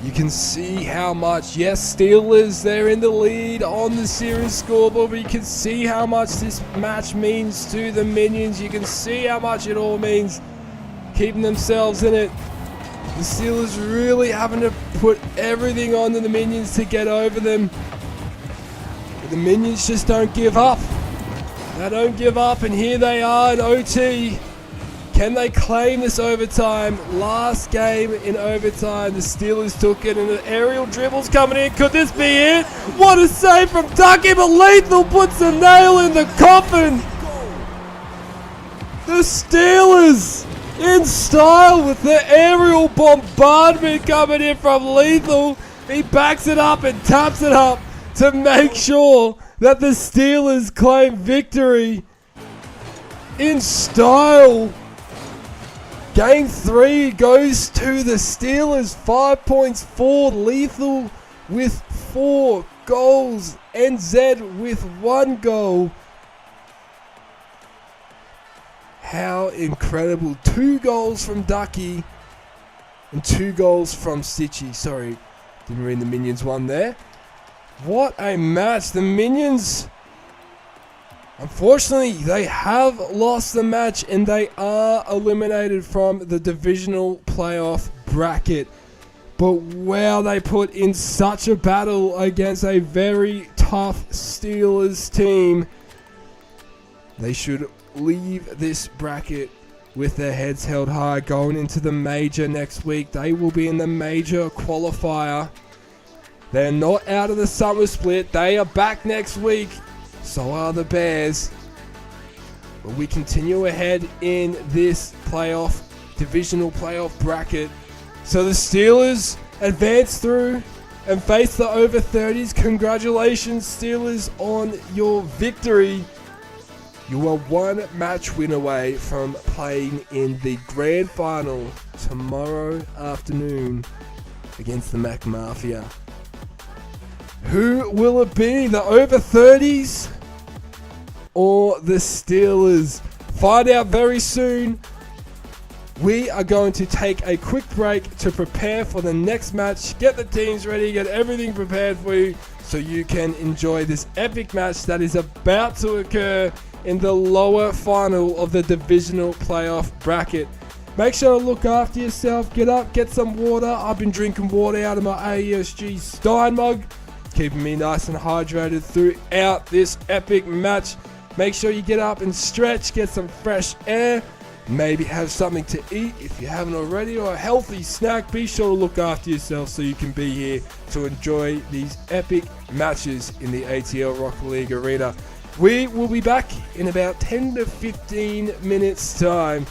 [SPEAKER 2] You can see how much, yes, Steelers, they're in the lead on the series scoreboard, but you can see how much this match means to the Minions. You can see how much it all means keeping themselves in it. The Steelers really having to put everything on the Minions to get over them. But the Minions just don't give up. They don't give up, and here they are in OT. Can they claim this overtime? Last game in overtime, the Steelers took it, and the aerial dribbles coming in. Could this be it? What a save from Ducky, but Lethal puts a nail in the coffin. The Steelers in style with the aerial bombardment coming in from Lethal. He backs it up and taps it up to make sure that the Steelers claim victory in style. Game 3 goes to the Steelers. 5 points for Lethal with 4 goals. NZ with 1 goal. How incredible. 2 goals from Ducky and 2 goals from Stitchy. Sorry, didn't read the Minions one there. What a match. The Minions, unfortunately, they have lost the match and they are eliminated from the divisional playoff bracket. But wow, they put in such a battle against a very tough Steelers team. They should leave this bracket with their heads held high going into the major next week. They will be in the major qualifier. They're not out of the summer split. They are back next week. So are the Bears. But we continue ahead in this playoff, divisional playoff bracket. So the Steelers advance through and face the over 30s. Congratulations, Steelers, on your victory. You are 1 match win away from playing in the grand final tomorrow afternoon against the Mac Mafia. Who will it be? The over 30s or the Steelers? Find out very soon. We are going to take a quick break to prepare for the next match. Get the teams ready, get everything prepared for you so you can enjoy this epic match that is about to occur in the lower final of the divisional playoff bracket. Make sure to look after yourself. Get up, get some water. I've been drinking water out of my AESG Stein mug, keeping me nice and hydrated throughout this epic match. Make sure you get up and stretch, get some fresh air, maybe have something to eat if you haven't already, or a healthy snack. Be sure to look after yourself so you can be here to enjoy these epic matches in the ATL Rocket League arena. We will be back in about 10 to 15 minutes time.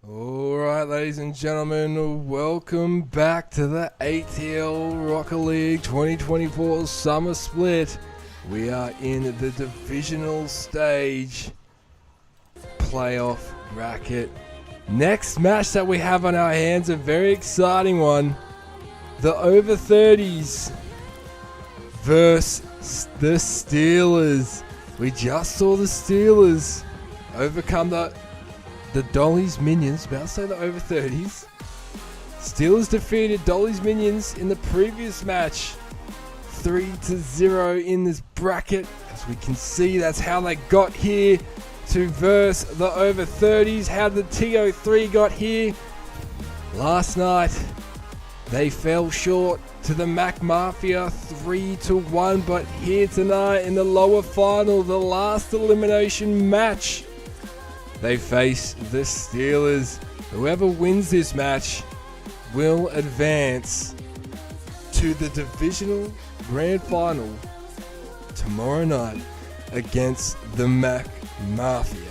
[SPEAKER 2] Alright, ladies and gentlemen, welcome back to the ATLRL24 2024 Summer Split. We are in the Divisional stage playoff bracket. Next match that we have on our hands, a very exciting one. The over 30s versus the Steelers. We just saw the Steelers overcome the Dolly's Minions, about to say the over 30s. Steelers defeated Dolly's Minions in the previous match 3-0 in this bracket. As we can see, that's how they got here to verse the over 30s. How the TO3 got here. Last night, they fell short to the Mac Mafia 3-1, but here tonight in the lower final, the last elimination match, they face the Steelers. Whoever wins this match will advance to the Divisional Grand Final tomorrow night against the Mac Mafia.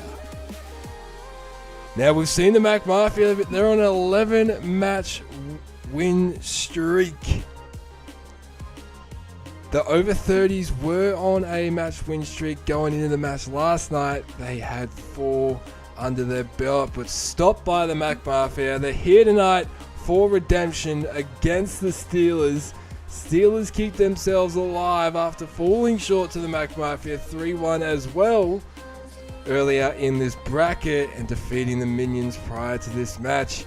[SPEAKER 2] Now, we've seen the Mac Mafia, but they're on an 11-match win streak. The over 30s were on a match win streak going into the match last night. They had 4 under their belt, but stopped by the Mac Mafia. They're here tonight for redemption against the Steelers. Steelers keep themselves alive after falling short to the Mac Mafia 3-1 as well earlier in this bracket and defeating the Minions prior to this match.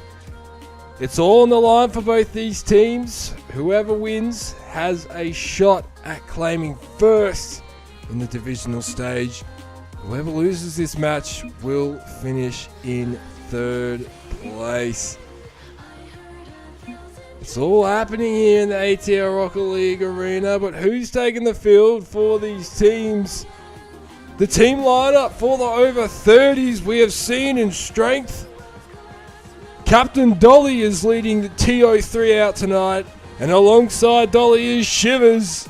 [SPEAKER 2] It's all on the line for both these teams. Whoever wins has a shot at claiming first in the divisional stage. Whoever loses this match will finish in third place. It's all happening here in the ATLRL League arena, but who's taking the field for these teams? The team lineup for the over 30s we have seen in strength. Captain Dolly is leading the TO3 out tonight, and alongside Dolly is Shivers.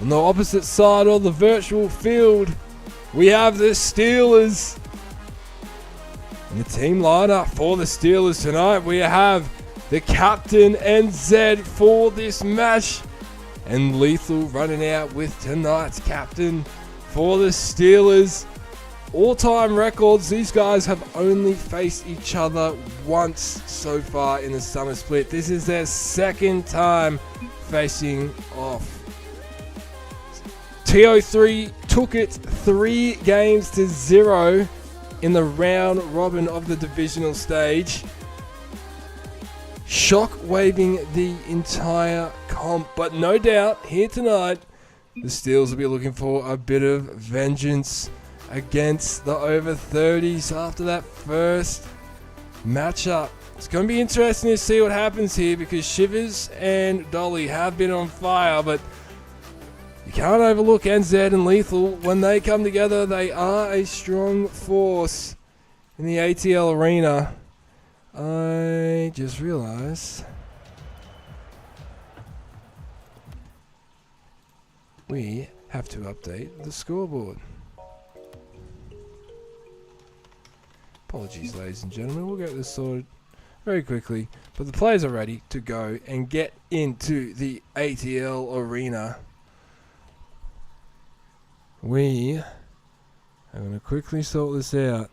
[SPEAKER 2] On the opposite side of the virtual field, we have the Steelers. In the team lineup for the Steelers tonight, we have the captain NZ for this match. And Lethal running out with tonight's captain for the Steelers. All-time records, these guys have only faced each other once so far in the summer split. This is their second time facing off. TO3 took it 3-0 in the round robin of the divisional stage, shock-waving the entire comp. But no doubt, here tonight, the Steelers will be looking for a bit of vengeance against the over 30s after that first matchup. It's going to be interesting to see what happens here, because Shivers and Dolly have been on fire, but you can't overlook NZ and Lethal. When they come together, they are a strong force in the ATL arena. I just realized we have to update the scoreboard. Apologies, ladies and gentlemen. We'll get this sorted very quickly. But the players are ready to go and get into the ATL arena. We are going to quickly sort this out.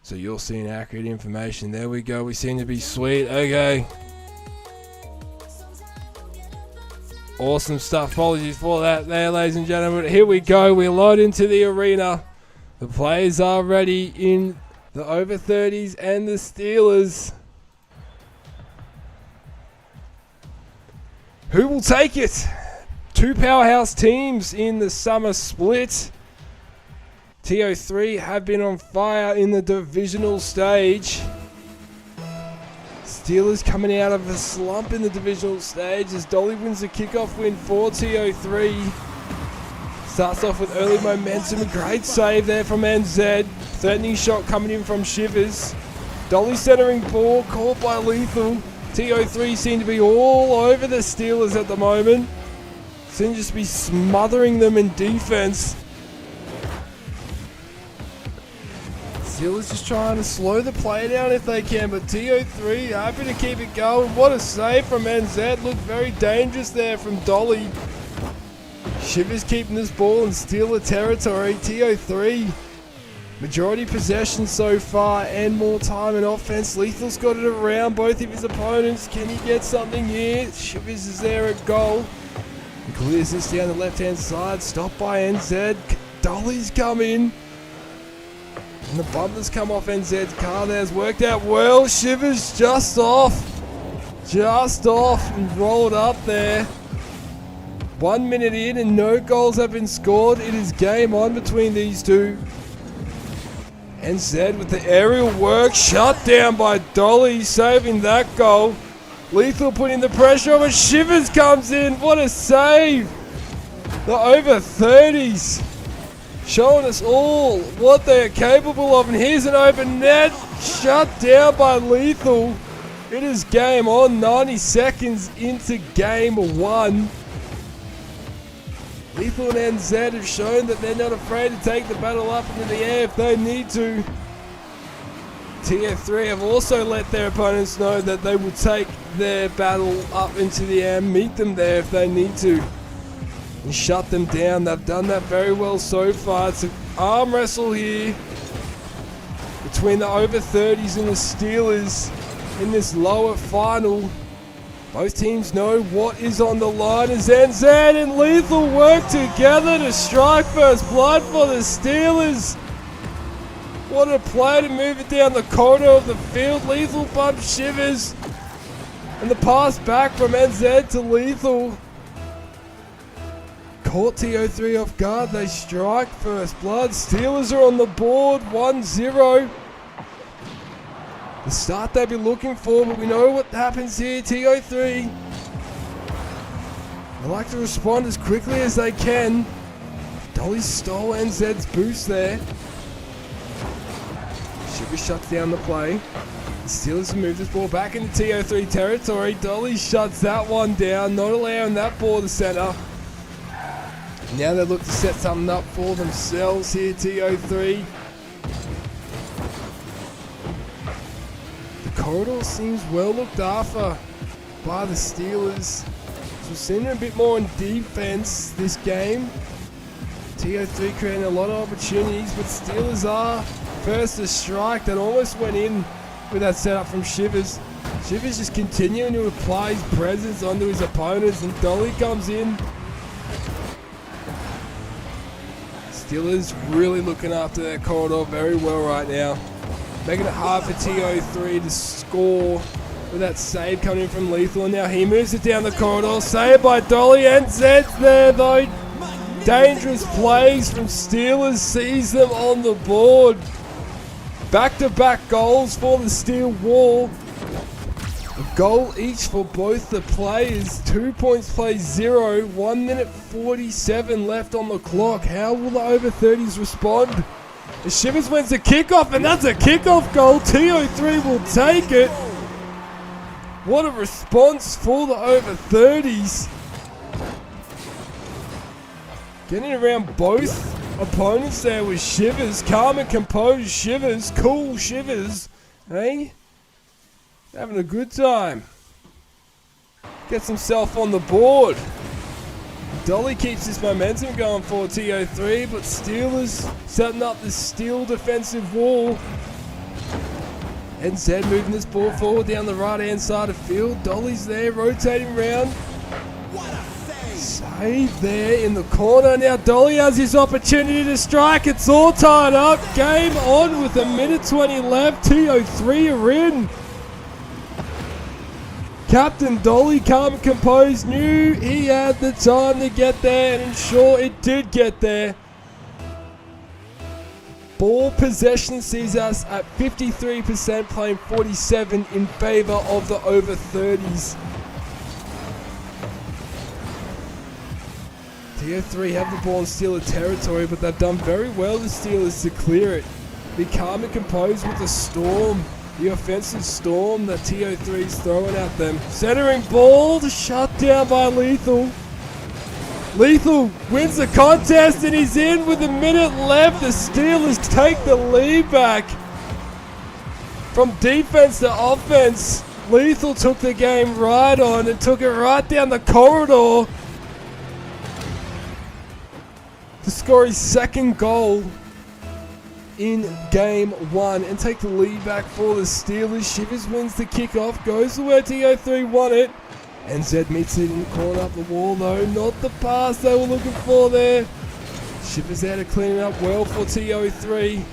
[SPEAKER 2] So you're seeing accurate information. There we go. We seem to be sweet. Okay. Awesome stuff. Apologies for that there, ladies and gentlemen. Here we go. We load into the arena. The players are ready in the over 30s and the Steelers. Who will take it? Two powerhouse teams in the summer split. TO3 have been on fire in the divisional stage. Steelers coming out of a slump in the divisional stage as Dolly wins the kickoff win for TO3. Starts off with early momentum. A great save there from NZ. Threatening shot coming in from Shivers. Dolly centering ball caught by Lethal. TO3 seem to be all over the Steelers at the moment. Seem to just be smothering them in defense. Steelers just trying to slow the play down if they can, but TO3 happy to keep it going. What a save from NZ. Looked very dangerous there from Dolly. Shivers keeping this ball in Steeler territory. TO3 majority possession so far and more time in offense. Lethal's got it around both of his opponents. Can he get something here? Shivers is there at goal. He clears this down the left-hand side. Stopped by NZ. Dolly's come in. And the bumpers come off NZ's car. There's worked out well. Shivers just off. And rolled up there. 1 minute in and no goals have been scored. It is game on between these two. NZ with the aerial work. Shut down by Dolly, saving that goal. Lethal putting the pressure on, but Shivers comes in. What a save. The over 30s. Showing us all what they're capable of. And here's an open net. Shut down by Lethal. It is game on. 90 seconds into game one. Lethal and NZ have shown that they're not afraid to take the battle up into the air if they need to. TF3 have also let their opponents know that they will take their battle up into the air, meet them there if they need to, and shut them down. They've done that very well so far. It's an arm wrestle here between the over 30s and the Steelers in this lower final. Both teams know what is on the line as NZ and Lethal work together to strike first blood for the Steelers. What a play to move it down the corridor of the field. Lethal bumps Shivers. And the pass back from NZ to Lethal. Caught TO3 off guard. They strike first blood. Steelers are on the board 1-0. The start they've been looking for, but we know what happens here. TO3. They like to respond as quickly as they can. Dolly stole NZ's boost there. Shivers shuts down the play. The Steelers have moved this ball back into TO3 territory. Dolly shuts that one down, not allowing that ball to center. Now they look to set something up for themselves here, TO3. The corridor seems well looked after by the Steelers. So we've seen them a bit more on defense this game. TO3 creating a lot of opportunities, but Steelers are first to strike. That almost went in with that setup from Shivers. Shivers just continuing to apply his presence onto his opponents, and Dolly comes in. Steelers really looking after their corridor very well right now. Making it hard for TO3 to score with that save coming in from Lethal. And now he moves it down the corridor. Saved by Dolly, and Zed's there though. Dangerous plays from Steelers, sees them on the board. Back-to-back goals for the Steel Wall. A goal each for both the players. 2 points play 0. 1 minute 47 left on the clock. How will the over 30s respond? The Shivers wins the kickoff, and that's a kickoff goal. TO3 will take it. What a response for the over 30s. Getting around both opponents there with Shivers. Calm and composed Shivers. Cool Shivers. Hey? Having a good time. Gets himself on the board. Dolly keeps this momentum going for TO3, but Steelers setting up this steel defensive wall. NZ moving this ball forward down the right hand side of field. Dolly's there rotating around. Save there in the corner. Now Dolly has his opportunity to strike. It's all tied up. Game on with a minute 20 left. TO3 are in. Captain Dolly, calm and composed, knew he had the time to get there, and ensure it did get there. Ball possession sees us at 53%, playing 47 in favour of the over 30s. TO3 have the ball in Steeler territory, but they've done very well, the Steelers, to clear it. Be calm and composed with the storm. The offensive storm that TO3 is throwing at them. Centering ball, shut down by Lethal. Lethal wins the contest and he's in with a minute left. The Steelers take the lead back. From defense to offense, Lethal took the game right on and took it right down the corridor to score his second goal in game one and take the lead back for the Steelers. Shivers wins the kickoff, goes to where TO3 won it, and Zed meets it in the corner up the wall though. Not the pass they were looking for there. Shivers there to clean it up well for TO3.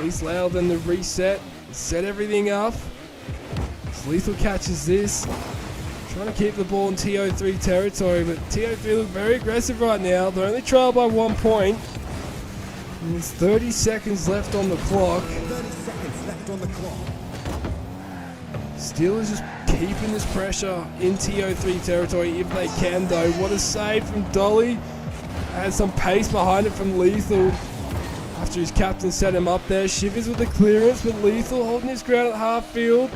[SPEAKER 2] He's louder than the reset. Set everything up. Lethal catches this. Trying to keep the ball in TO3 territory, but TO3 look very aggressive right now. They're only trailed by 1 point. And there's 30 seconds left on the clock.
[SPEAKER 3] 30 seconds left on the clock.
[SPEAKER 2] Steelers just keeping this pressure in TO3 territory if they can though. What a save from Dolly. Has some pace behind it from Lethal. After his captain set him up there. Shivers with the clearance, but Lethal holding his ground at half field.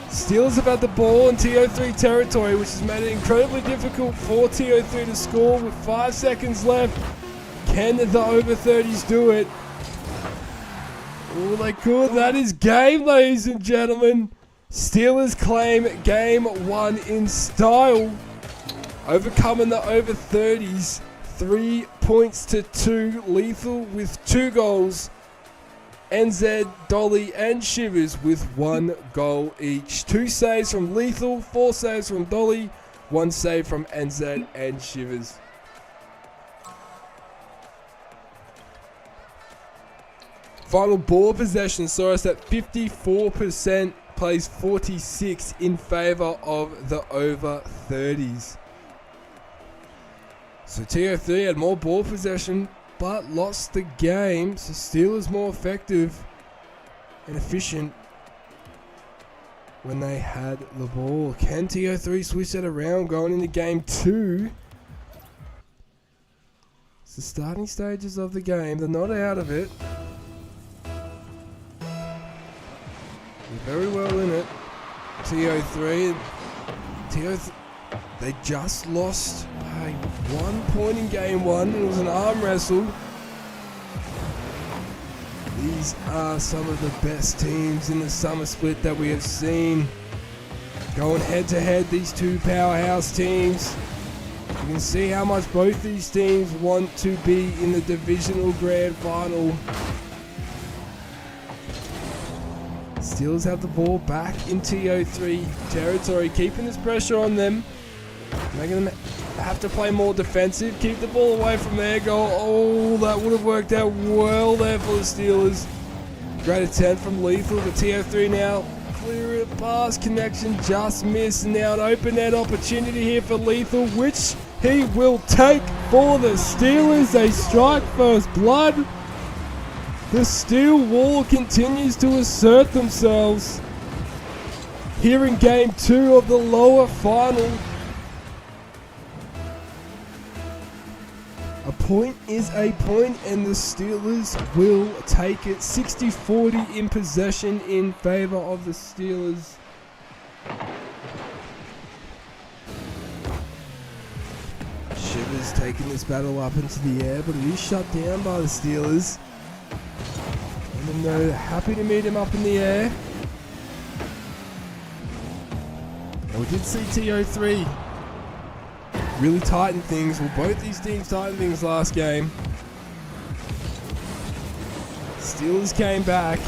[SPEAKER 2] Steelers have had the ball in TO3 territory, which has made it incredibly difficult for TO3 to score with 5 seconds left. Can the over 30s do it? Oh, they could. That is game, ladies and gentlemen. Steelers claim game one in style. Overcoming the over 30s. 3 points to 2. Lethal with 2 goals. NZ, Dolly and Shivers with 1 goal each. 2 saves from Lethal, 4 saves from Dolly, 1 save from NZ and Shivers. Final ball possession saw us at 54%, plays 46 in favour of the over 30s. So TO3 had more ball possession but lost the game, so Steelers more effective and efficient when they had the ball. Can TO3 switch that around going into game 2? It's the starting stages of the game. They're not out of it. They're very well in it. TO3 They just lost by 1 point in game 1. It was an arm wrestle. These are some of the best teams in the summer split that we have seen. Going head to head, these two powerhouse teams. You can see how much both these teams want to be in the Divisional Grand Final. Steelers have the ball back in TO3 territory, keeping this pressure on them. Making them have to play more defensive, keep the ball away from their goal. Oh, that would have worked out well there for the Steelers. Great attempt from Lethal, but TO3 now clear it past, connection just missed. Now an open net opportunity here for Lethal, which he will take for the Steelers. They strike first blood. The steel wall continues to assert themselves here in game 2 of the lower final. A point is a point, and the Steelers will take it. 60-40 in possession in favor of the Steelers. Shivers taking this battle up into the air, but it is shut down by the Steelers. Even though they're happy to meet him up in the air. And we did see TO3 really tighten things. Well, both these teams tightened things last game. Steelers came back.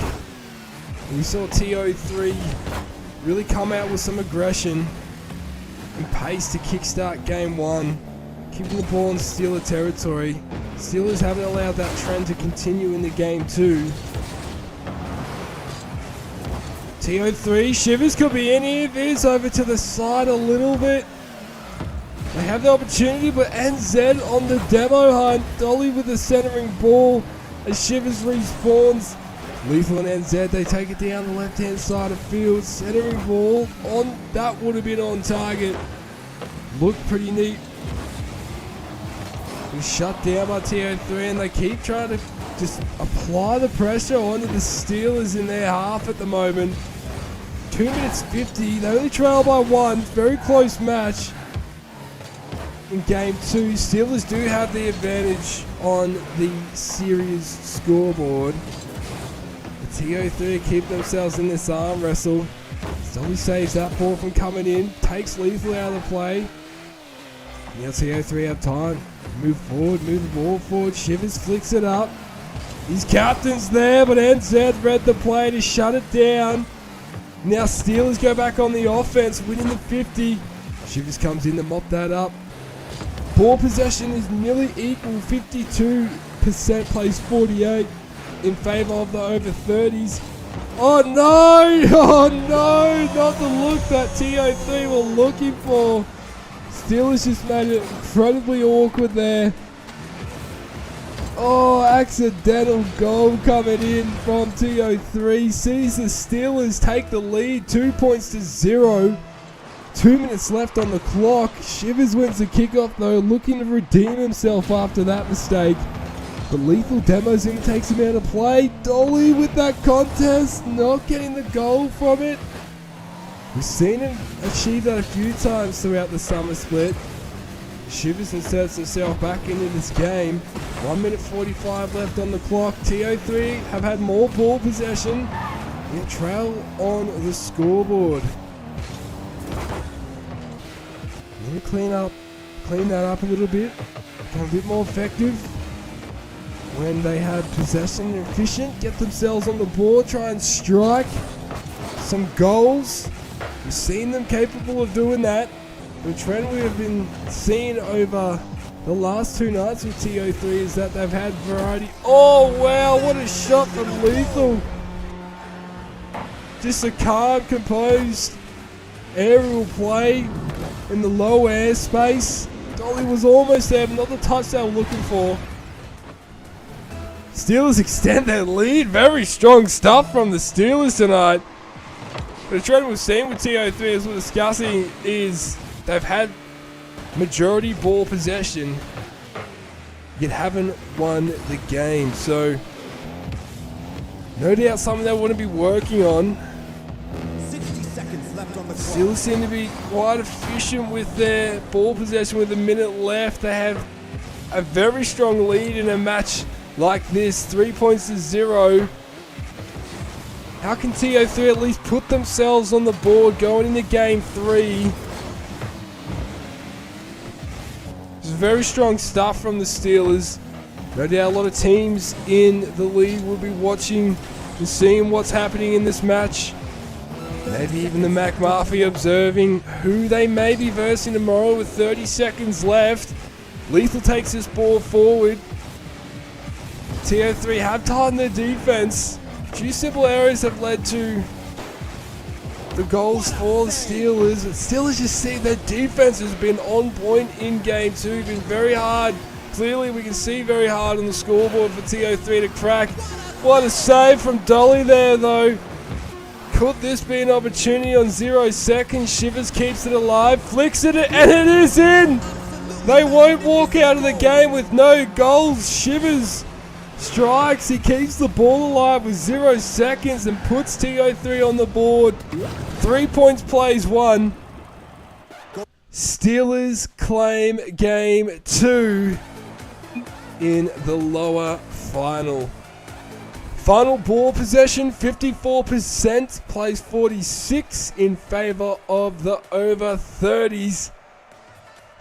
[SPEAKER 2] We saw TO3 really come out with some aggression and pace to kickstart game 1. Keeping the ball in Steeler territory. Steelers haven't allowed that trend to continue in the game 2. TO3, Shivers could be in here. This over to the side a little bit. They have the opportunity, but NZ on the demo hunt. Dolly with the centering ball as Shivers respawns. Lethal and NZ, they take it down the left-hand side of field. Centering ball on, that would have been on target. Looked pretty neat. It was shut down by TO3, and they keep trying to just apply the pressure onto the Steelers in their half at the moment. 2 minutes 50, they only trail by 1. Very close match. In game 2, Steelers do have the advantage on the series scoreboard. The TO3 keep themselves in this arm wrestle. Stolly saves that ball from coming in, takes Lethal out of the play. Now TO3 have time. Move forward, move the ball forward. Shivers flicks it up. His captain's there, but NZ read the play to shut it down. Now Steelers go back on the offense, winning the 50. Shivers comes in to mop that up. Ball possession is nearly equal, 52% plays 48 in favor of the over 30s. Oh no! Oh no! Not the look that TO3 were looking for. Steelers just made it incredibly awkward there. Oh, accidental goal coming in from TO3. Sees the Steelers take the lead, 2 points to 0. 2 minutes left on the clock. Shivers wins the kickoff though, looking to redeem himself after that mistake. The Lethal demos in, takes him out of play. Dolly with that contest, not getting the goal from it. We've seen him achieve that a few times throughout the summer split. Shivers inserts himself back into this game. 1 minute 45 left on the clock. TO3 have had more ball possession. They trail on the scoreboard. Need to clean that up a little bit. Become a bit more effective when they have possession and efficient. Get themselves on the board, try and strike some goals. We've seen them capable of doing that. The trend we have been seeing over the last 2 nights with TO3 is that they've had variety. Oh wow, what a shot from Lethal. Just a calm, composed aerial play in the low airspace. Dolly was almost there, but not the touch they were looking for. Steelers extend their lead. Very strong stuff from the Steelers tonight. The trend we've seen with TO3, as we're discussing, is they've had majority ball possession, yet haven't won the game. So, no doubt something they want to be working on.
[SPEAKER 3] 60 seconds left on the clock.
[SPEAKER 2] Steelers seem to be quite efficient with their ball possession with a minute left. They have a very strong lead in a match like this, 3 points to 0. How can TO3 at least put themselves on the board going into game 3? It's very strong stuff from the Steelers. No doubt a lot of teams in the league will be watching and seeing what's happening in this match. Maybe even the Mac Mafia observing who they may be versing tomorrow with 30 seconds left. Lethal takes this ball forward. TO3 have tightened their defense. A few simple errors have led to the goals for the Steelers. The Steelers just see their defense has been on point in game 2. Been very hard. Clearly we can see very hard on the scoreboard for TO3 to crack. What a save from Dolly there though. Could this be an opportunity on 0 seconds? Shivers keeps it alive, flicks it, and it is in! They won't walk out of the game with no goals. Shivers strikes, he keeps the ball alive with 0 seconds and puts TO3 on the board. 3 points plays 1. Steelers claim game 2 in the lower final. Final ball possession, 54%, plays 46 in favour of the over 30s.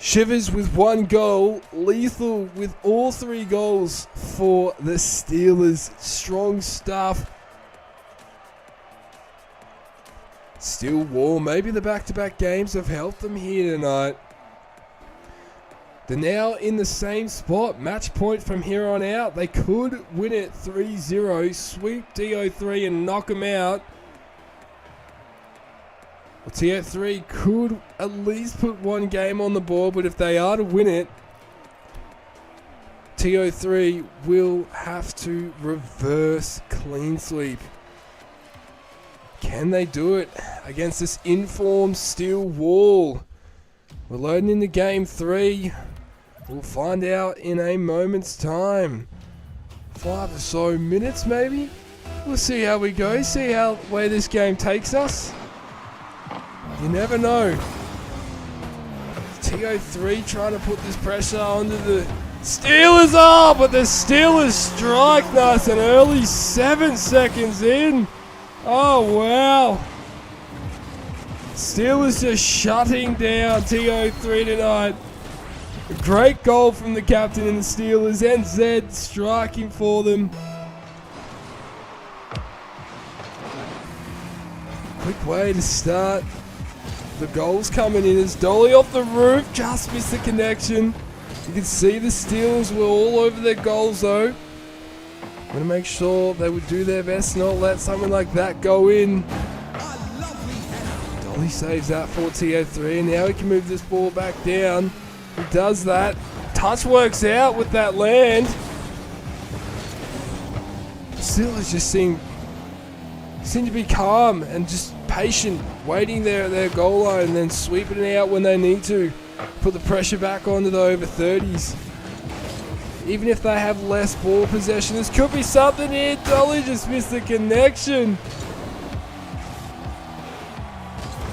[SPEAKER 2] Shivers with 1 goal, Lethal with all 3 goals for the Steelers. Strong stuff. Still warm. Maybe the back-to-back games have helped them here tonight. They're now in the same spot. Match point from here on out. They could win it 3-0, sweep TO3 and knock them out. Well, TO3 could at least put 1 game on the board, but if they are to win it, TO3 will have to reverse clean sweep. Can they do it against this informed Steel Wall? We're loading into game 3. We'll find out in a moment's time. 5 or so minutes maybe? We'll see how we go, see where this game takes us. You never know. TO3 trying to put this pressure onto the Steelers. Oh, but the Steelers strike nice and early, 7 seconds in. Oh, wow. Steelers just shutting down TO3 tonight. A great goal from the captain in the Steelers. NZ striking for them. Quick way to start. The goals coming in as Dolly off the roof. Just missed the connection. You can see the Steelers were all over their goals though. I'm going to make sure they would do their best not let something like that go in. Dolly saves that for TO3, and now he can move this ball back down. He does that. Touch works out with that land. Steelers just seem to be calm and just patient, waiting there at their goal line and then sweeping it out when they need to. Put the pressure back onto the over 30s. Even if they have less ball possession, this could be something here. Dolly just missed the connection.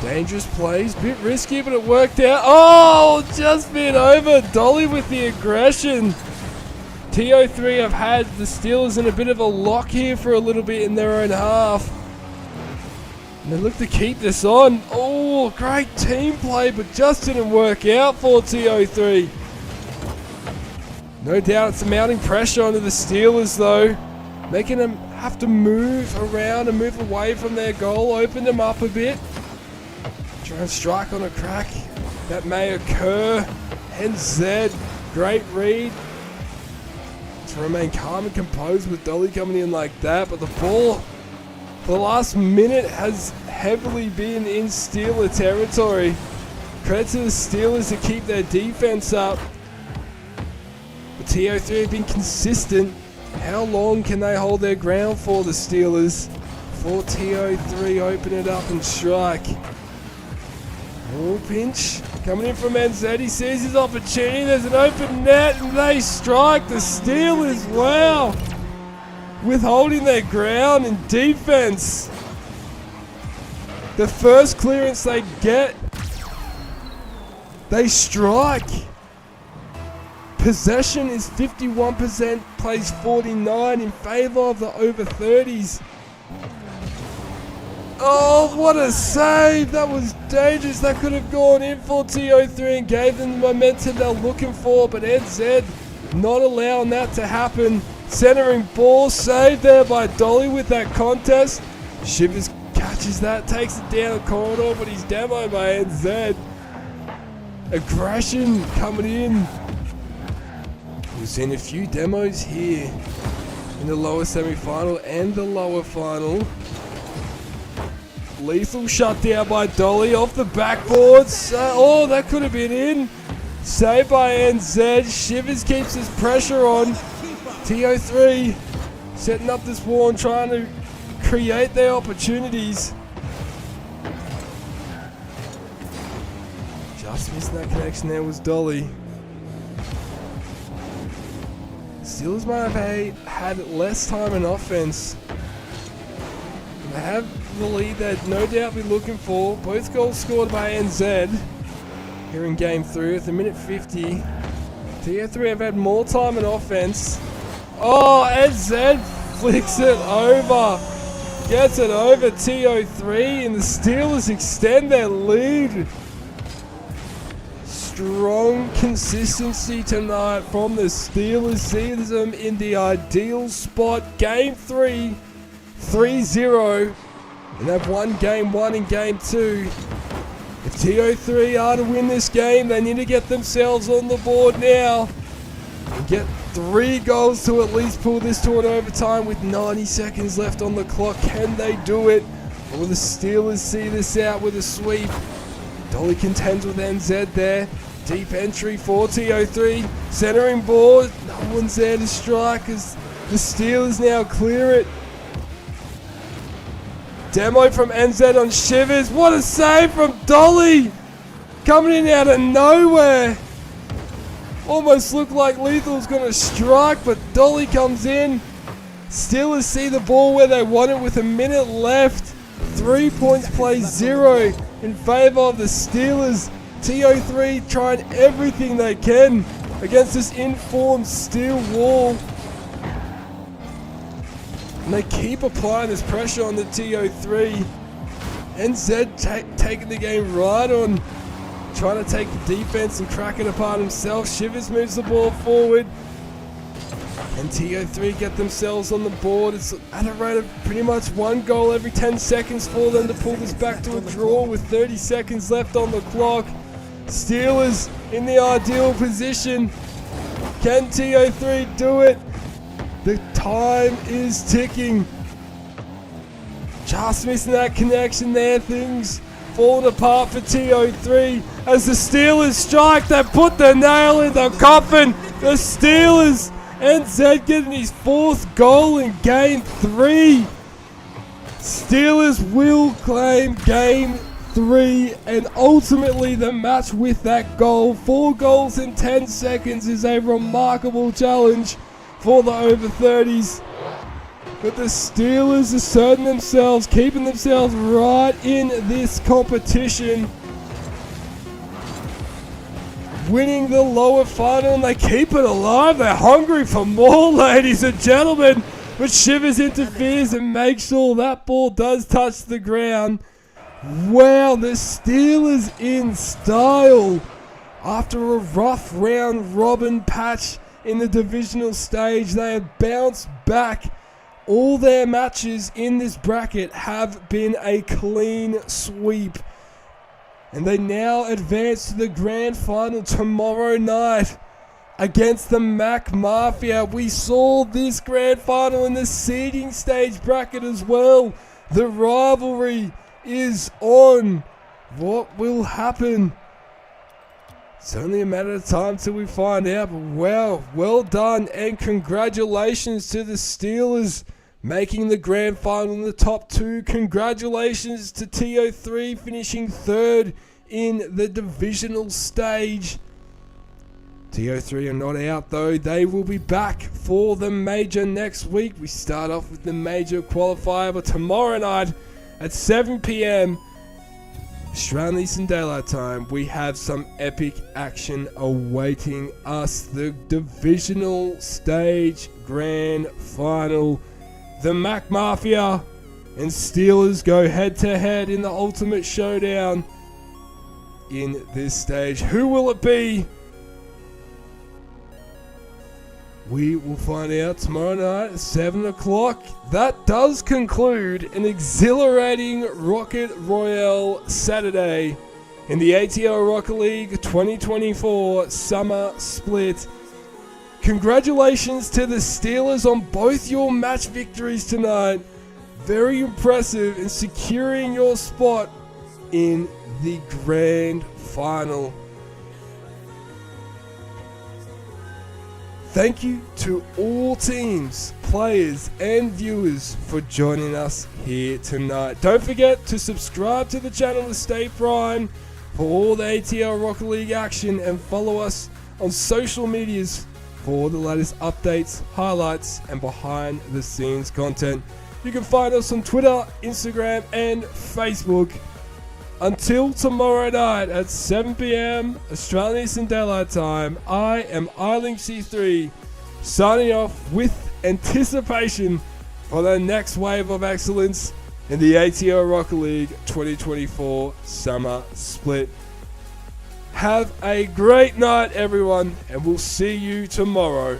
[SPEAKER 2] Dangerous plays, bit risky, but it worked out. Oh, just been over. Dolly with the aggression. TO3 have had the Steelers in a bit of a lock here for a little bit in their own half. And they look to keep this on. Oh, great team play, but just didn't work out for TO3. No doubt it's mounting pressure onto the Steelers though. Making them have to move around and move away from their goal. Open them up a bit. Try and strike on a crack. That may occur. NZ, great read. To remain calm and composed with Dolly coming in like that. But the ball for the last minute has heavily been in Steeler territory. Credit to the Steelers to keep their defense up. The TO3 have been consistent. How long can they hold their ground for the Steelers? For TO3 open it up and strike. Oh, pinch. Coming in from NZ. He sees his opportunity. There's an open net and they strike. The Steelers, wow. Withholding their ground in defense. The first clearance they get, they strike. Possession is 51%, plays 49 in favor of the over 30s. Oh, what a save! That was dangerous. That could have gone in for TO3 and gave them the momentum they're looking for, but NZ not allowing that to happen. Centering ball saved there by Dolly with that contest. Shivers catches that, takes it down the corridor, but he's demoed by NZ. Aggression coming in. We've seen a few demos here in the lower semi-final and the lower final. Lethal shut down by Dolly off the backboards. Oh, that could have been in. Saved by NZ. Shivers keeps his pressure on. TO3 setting up this wall and trying to create their opportunities. Just missing that connection there was Dolly. Steelers might have had less time in offense. They have the lead they'd no doubt be looking for. Both goals scored by NZ here in game 3 at the minute 50. TO3 have had more time in offense. Oh, NZ flicks it over. Gets it over TO3 and the Steelers extend their lead. Strong consistency tonight from the Steelers. Sees them in the ideal spot. Game 3, 3-0. And they've won game 1 and game 2. If TO3 are to win this game, they need to get themselves on the board now. And get 3 goals to at least pull this to an overtime with 90 seconds left on the clock. Can they do it? Or will the Steelers see this out with a sweep? Dolly contends with NZ there. Deep entry for TO3. Centering ball. No one's there to strike as the Steelers now clear it. Demo from NZ on Shivers. What a save from Dolly! Coming in out of nowhere. Almost looked like Lethal's going to strike, but Dolly comes in. Steelers see the ball where they want it with a minute left. 3 points play 0 in favour of the Steelers. TO3 trying everything they can against this informed steel wall. And they keep applying this pressure on the TO3. NZ taking the game right on, trying to take the defense and crack it apart himself. Shivers moves the ball forward. And TO3 get themselves on the board. It's at a rate of pretty much 1 goal every 10 seconds for them to pull this back to a draw with 30 seconds left on the clock. Steelers in the ideal position. Can TO3 do it? The time is ticking. Just missing that connection there. Things falling apart for TO3 as the Steelers strike. They put the nail in the coffin. The Steelers, NZ getting his 4th goal in game 3. Steelers will claim game 3 and ultimately the match with that goal. 4 goals in 10 seconds is a remarkable challenge for the over 30s. But the Steelers asserting themselves, keeping themselves right in this competition. Winning the lower final and they keep it alive. They're hungry for more, ladies and gentlemen. But Shivers interferes and makes sure that ball does touch the ground. Wow, the Steelers in style. After a rough round robin patch in the divisional stage, they have bounced back. All their matches in this bracket have been a clean sweep. And they now advance to the grand final tomorrow night against the Mac Mafia. We saw this grand final in the seeding stage bracket as well. The rivalry is on. What will happen? It's only a matter of time till we find out. But wow, well done and congratulations to the Steelers making the grand final in the top 2. Congratulations to TO3 finishing 3rd in the divisional stage. TO3 are not out though. They will be back for the major next week. We start off with the major qualifier, but tomorrow night at 7 p.m. Australian Eastern Daylight Time, we have some epic action awaiting us. The Divisional Stage Grand Final. The Mac Mafia and Steelers go head to head in the ultimate showdown in this stage. Who will it be? We will find out tomorrow night at 7 o'clock. That does conclude an exhilarating Rocket Royale Saturday in the ATL Rocket League 2024 Summer Split. Congratulations to the Steelers on both your match victories tonight. Very impressive in securing your spot in the Grand Final. Thank you to all teams, players and viewers for joining us here tonight. Don't forget to subscribe to the channel to stay primed for all the ATL Rocket League action and follow us on social medias for the latest updates, highlights and behind the scenes content. You can find us on Twitter, Instagram and Facebook. Until tomorrow night at 7 PM Australian Eastern Daylight Time, I am iLink-C3 signing off with anticipation for the next wave of excellence in the ATL Rocket League 2024 Summer Split. Have a great night everyone and we'll see you tomorrow.